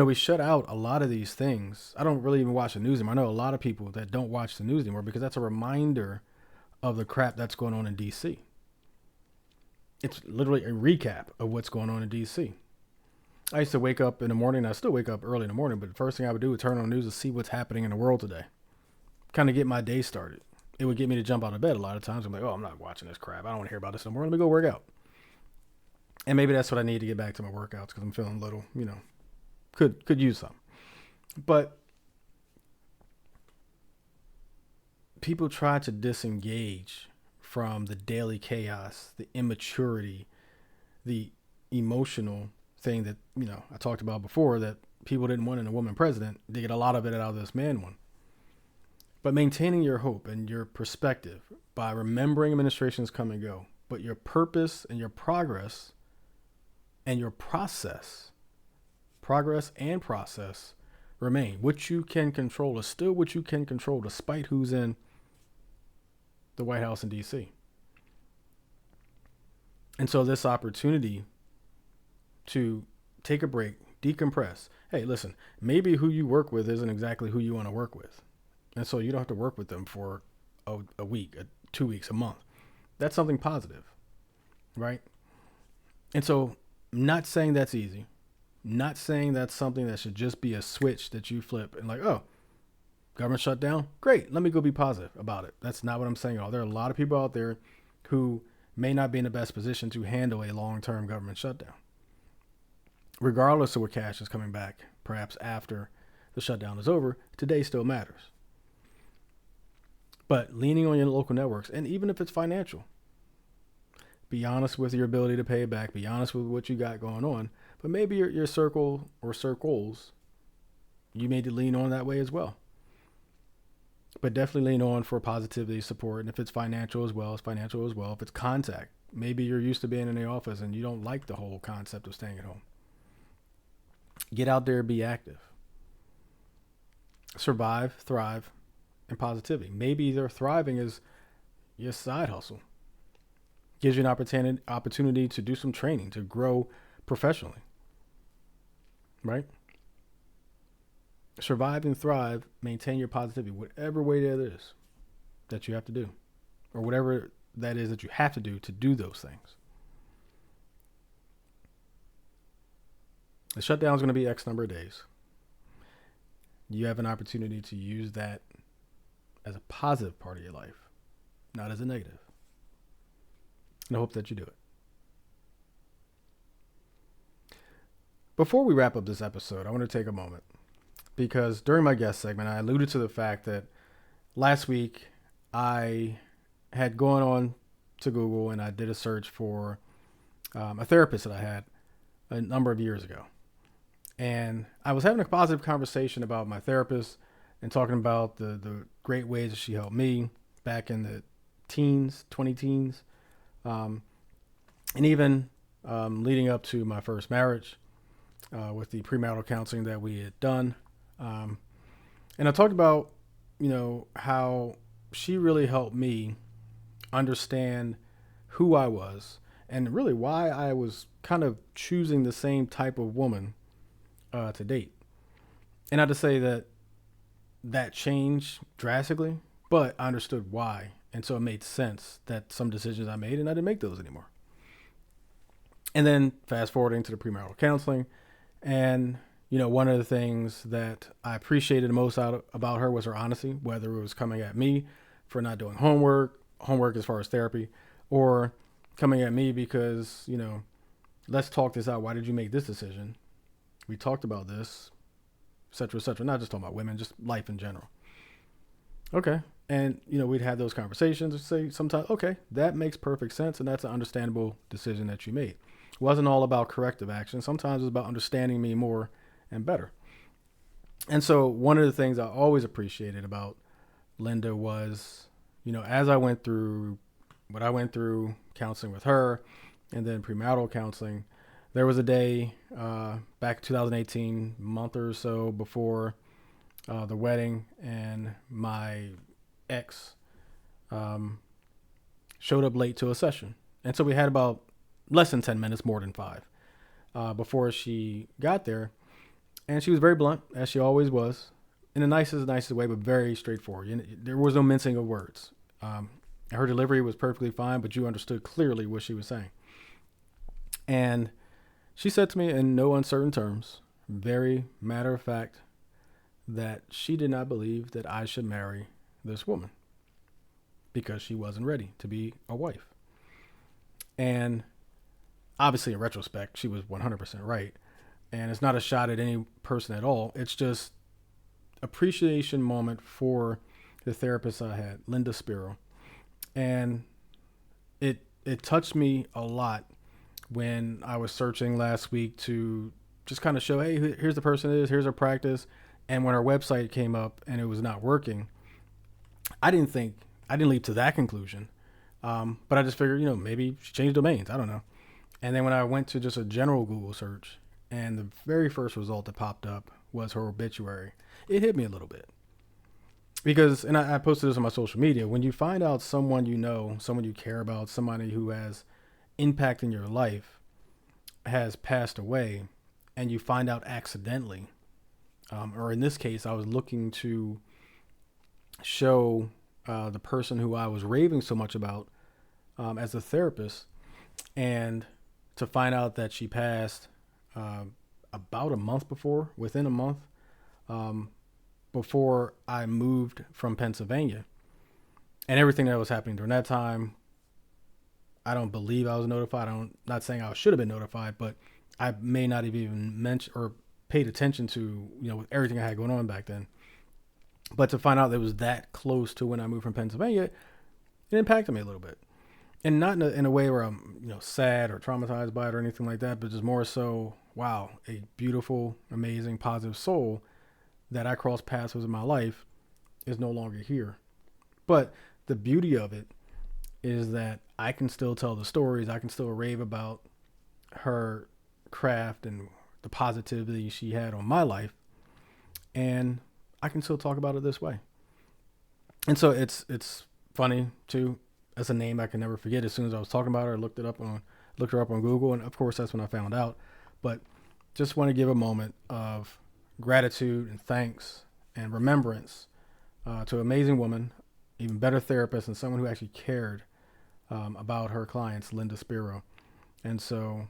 We shut out a lot of these things. I don't really even watch the news anymore. I know a lot of people that don't watch the news anymore because that's a reminder of the crap that's going on in DC. It's literally a recap of what's going on in DC. I used to wake up in the morning. I still wake up early in the morning, but the first thing I would do is turn on the news to see what's happening in the world today. Kind of get my day started. It would get me to jump out of bed a lot of times. I'm like, oh, I'm not watching this crap. I don't want to hear about this no more. Let me go work out. And maybe that's what I need to get back to my workouts because I'm feeling a little, could use some. But people try to disengage from the daily chaos, the immaturity, the emotional thing that, I talked about before that people didn't want in a woman president. They get a lot of it out of this man one. But maintaining your hope and your perspective by remembering administrations come and go, but your purpose and your progress and your progress and process remain. What you can control is still what you can control, despite who's in the White House in DC. And so this opportunity to take a break, decompress. Hey, listen, maybe who you work with isn't exactly who you want to work with. And so you don't have to work with them for a week, 2 weeks, a month. That's something positive, right? And so I'm not saying that's easy. Not saying that's something that should just be a switch that you flip and like, oh, government shut down? Great. Let me go be positive about it. That's not what I'm saying at all. There are a lot of people out there who may not be in the best position to handle a long-term government shutdown. Regardless of what cash is coming back, perhaps after the shutdown is over, today still matters. But leaning on your local networks, and even if it's financial, be honest with your ability to pay it back. Be honest with what you got going on. But maybe your circle or circles, you may lean on that way as well. But definitely lean on for positivity, support. And if it's financial as well, it's financial as well. If it's contact, maybe you're used to being in the office and you don't like the whole concept of staying at home. Get out there, be active. Survive, thrive, and positivity. Maybe their thriving is your side hustle. Gives you an opportunity to do some training, to grow professionally. Right? Survive and thrive, maintain your positivity, whatever way that is that you have to do, or whatever that is that you have to do those things. The shutdown is going to be X number of days. you have an opportunity to use that as a positive part of your life, not as a negative. And I hope that you do it. Before we wrap up this episode, I want to take a moment because during my guest segment, I alluded to the fact that last week I had gone on to Google and I did a search for a therapist that I had a number of years ago. And I was having a positive conversation about my therapist and talking about the great ways that she helped me back in the teens, 20 teens, and even leading up to my first marriage with the premarital counseling that we had done. And I talked about, how she really helped me understand who I was and really why I was kind of choosing the same type of woman to date. And I had to say that changed drastically, but I understood why. And so it made sense that some decisions I made and I didn't make those anymore. And then fast forwarding to the premarital counseling. And, one of the things that I appreciated the most about her was her honesty, whether it was coming at me for not doing homework as far as therapy, or coming at me because, let's talk this out. Why did you make this decision? We talked about this, et cetera, et cetera. Not just talking about women, just life in general. Okay. And, we'd have those conversations and say sometimes, okay, that makes perfect sense. And that's an understandable decision that you made. It wasn't all about corrective action. Sometimes it was about understanding me more and better. And so one of the things I always appreciated about Linda was, as I went through what I went through counseling with her and then premarital counseling, there was a day back in 2018, month or so before the wedding, and my ex showed up late to a session. And so we had about less than 10 minutes, more than 5, before she got there. And she was very blunt, as she always was, in the nicest way, but very straightforward. There was no mincing of words. Her delivery was perfectly fine, but you understood clearly what she was saying. And she said to me in no uncertain terms, very matter of fact, that she did not believe that I should marry this woman because she wasn't ready to be a wife. And obviously, in retrospect, she was 100% right. And it's not a shot at any person at all. It's just appreciation moment for the therapist I had, Linda Spiro. And it touched me a lot when I was searching last week to just kind of show, hey, here's the person it is, here's her practice. And when our website came up and it was not working, I didn't leap to that conclusion. But I just figured, maybe she changed domains. I don't know. And then when I went to just a general Google search, and the very first result that popped up was her obituary, it hit me a little bit. Because, and I posted this on my social media, when you find out someone someone you care about, somebody who has impact in your life has passed away, and you find out accidentally, or in this case, I was looking to show the person who I was raving so much about as a therapist, and to find out that she passed about a month before, within a month, before I moved from Pennsylvania, and everything that was happening during that time, I don't believe I was notified. Not saying I should have been notified, but I may not have even mentioned or paid attention to, with everything I had going on back then. But to find out that it was that close to when I moved from Pennsylvania, it impacted me a little bit. And not in a way where I'm, sad or traumatized by it or anything like that, but just more so, wow, a beautiful, amazing, positive soul that I crossed paths with in my life is no longer here. But the beauty of it is that I can still tell the stories. I can still rave about her craft and the positivity she had on my life. And I can still talk about it this way. And so it's funny too. That's a name I can never forget. As soon as I was talking about her, I looked her up on Google, and of course that's when I found out. But just want to give a moment of gratitude and thanks and remembrance to an amazing woman, even better therapist, and someone who actually cared about her clients, Linda Spiro. And so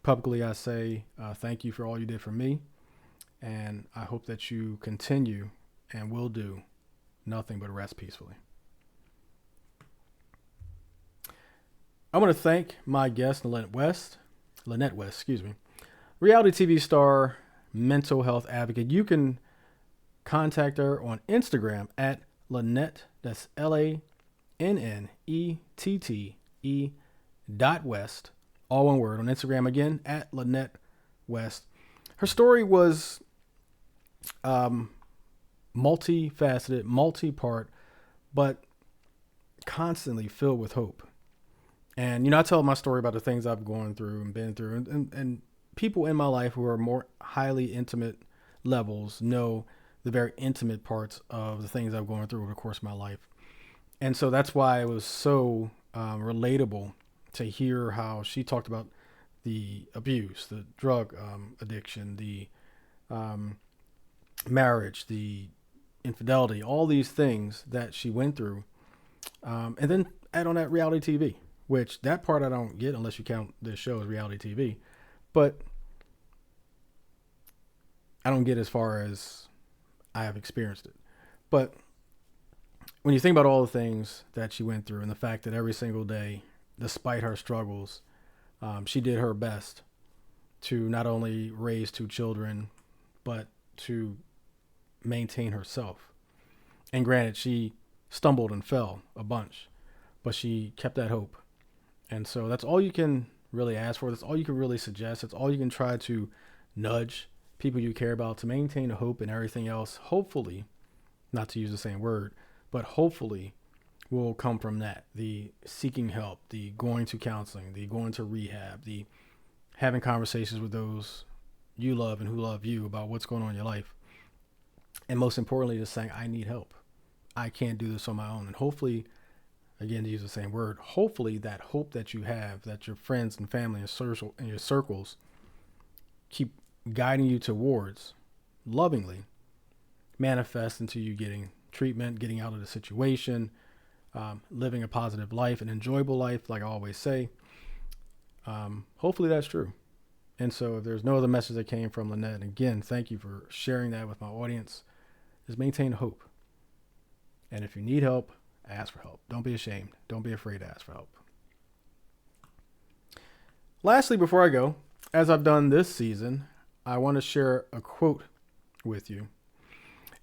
publicly I say thank you for all you did for me, And I hope that you continue and will do nothing but rest peacefully. I want to thank my guest, Lannette West, reality TV star, mental health advocate. You can contact her on Instagram at Lannette, that's LANNETTE all one word, on Instagram again, at Lannette West. Her story was multifaceted, multi-part, but constantly filled with hope. And, I tell my story about the things I've gone through and been through, and people in my life who are more highly intimate levels know the very intimate parts of the things I've gone through over the course of my life. And so that's why it was so relatable to hear how she talked about the abuse, the drug addiction, the marriage, the infidelity, all these things that she went through. And then add on that reality TV, which that part I don't get unless you count this show as reality TV. But I don't get as far as I have experienced it. But when you think about all the things that she went through and the fact that every single day, despite her struggles, she did her best to not only raise two children, but to maintain herself. And granted, she stumbled and fell a bunch, but she kept that hope. And so that's all you can really ask for. That's all you can really suggest. That's all you can try to nudge people you care about to maintain a hope, and everything else, hopefully, not to use the same word, but hopefully will come from that. The seeking help, the going to counseling, the going to rehab, the having conversations with those you love and who love you about what's going on in your life. And most importantly, just saying, I need help. I can't do this on my own. And hopefully, again, to use the same word, hopefully that hope that you have, that your friends and family and your circles keep guiding you towards, lovingly manifest into you getting treatment, getting out of the situation, living a positive life, an enjoyable life, like I always say. Hopefully that's true. And so if there's no other message that came from Lannette, again, thank you for sharing that with my audience, is maintain hope. And if you need help, ask for help. Don't be ashamed. Don't be afraid to ask for help. Lastly, before I go, as I've done this season, I want to share a quote with you.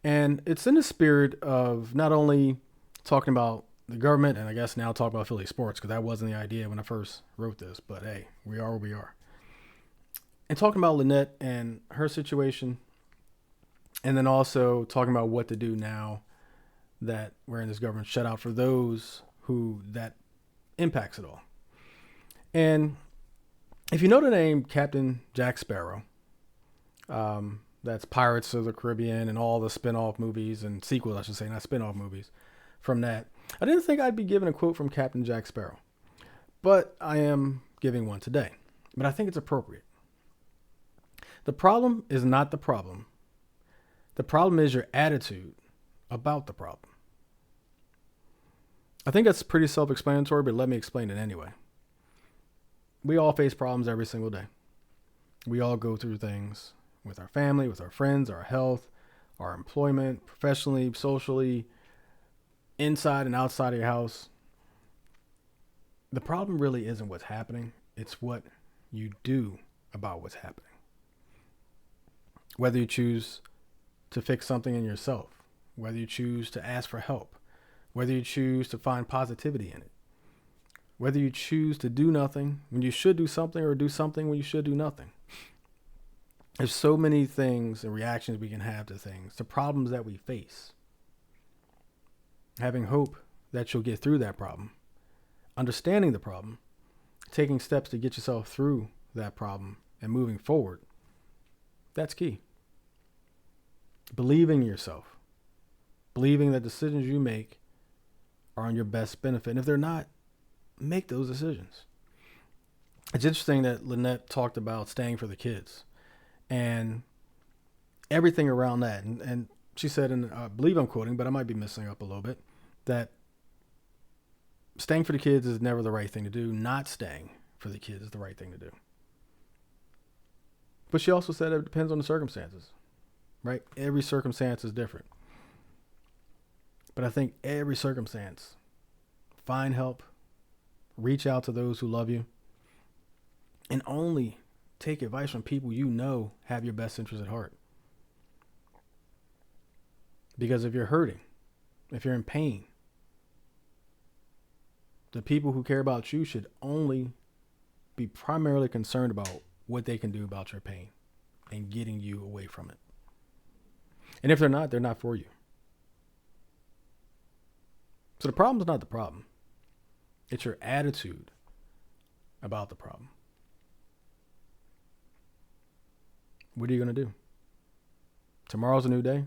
And it's in the spirit of not only talking about the government, and I guess now talk about Philly sports, because that wasn't the idea when I first wrote this. But hey, we are where we are. And talking about Lannette and her situation, and then also talking about what to do now that we're in this government shutout for those who that impacts it all. And if you know the name Captain Jack Sparrow, that's Pirates of the Caribbean and all the spin-off movies and sequels, I should say, not spin-off movies from that. I didn't think I'd be giving a quote from Captain Jack Sparrow, but I am giving one today. But I think it's appropriate. The problem is not the problem. The problem is your attitude about the problem. I think that's pretty self-explanatory, but let me explain it anyway. We all face problems every single day. We all go through things with our family, with our friends, our health, our employment, professionally, socially, inside and outside of your house. The problem really isn't what's happening. It's what you do about what's happening. Whether you choose to fix something in yourself, whether you choose to ask for help, whether you choose to find positivity in it, whether you choose to do nothing when you should do something, or do something when you should do nothing. There's so many things and reactions we can have to things, to problems that we face. Having hope that you'll get through that problem, understanding the problem, taking steps to get yourself through that problem and moving forward, that's key. Believing in yourself, believing that decisions you make are on your best benefit. And if they're not, make those decisions. It's interesting that Lannette talked about staying for the kids and everything around that. And she said, and I believe I'm quoting, but I might be messing up a little bit, that staying for the kids is never the right thing to do. Not staying for the kids is the right thing to do. But she also said it depends on the circumstances. right? Every circumstance is different. But I think every circumstance, find help, reach out to those who love you, and only take advice from people you know have your best interest at heart. Because if you're hurting, if you're in pain, the people who care about you should only be primarily concerned about what they can do about your pain and getting you away from it. And if they're not for you. So the problem is not the problem. It's your attitude about the problem. What are you going to do? Tomorrow's a new day.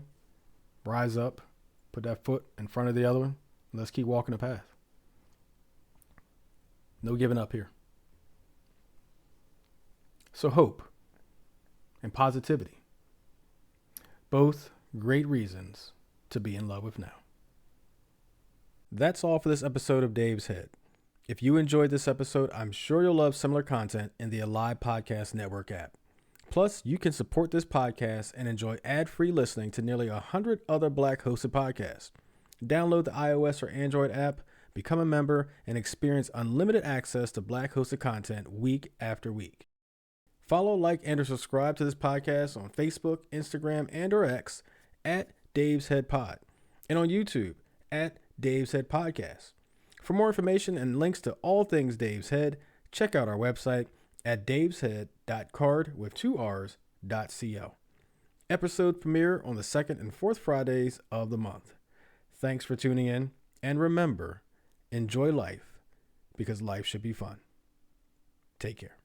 Rise up, put that foot in front of the other one, and let's keep walking the path. No giving up here. So hope and positivity, both great reasons to be in love with now. That's all for this episode of Dave's Head. If you enjoyed this episode, I'm sure you'll love similar content in the Alive Podcast Network app. Plus, you can support this podcast and enjoy ad-free listening to nearly 100 other Black-hosted podcasts. Download the iOS or Android app, become a member, and experience unlimited access to Black-hosted content week after week. Follow, like, and or subscribe to this podcast on Facebook, Instagram, and or X at Dave's Head Pod, and on YouTube at Dave's Head Podcast. For more information and links to all things Dave's Head, check out our website at daveshead.card.co. Episode premiere on the second and fourth Fridays of the month. Thanks for tuning in, and remember, enjoy life because life should be fun. Take care.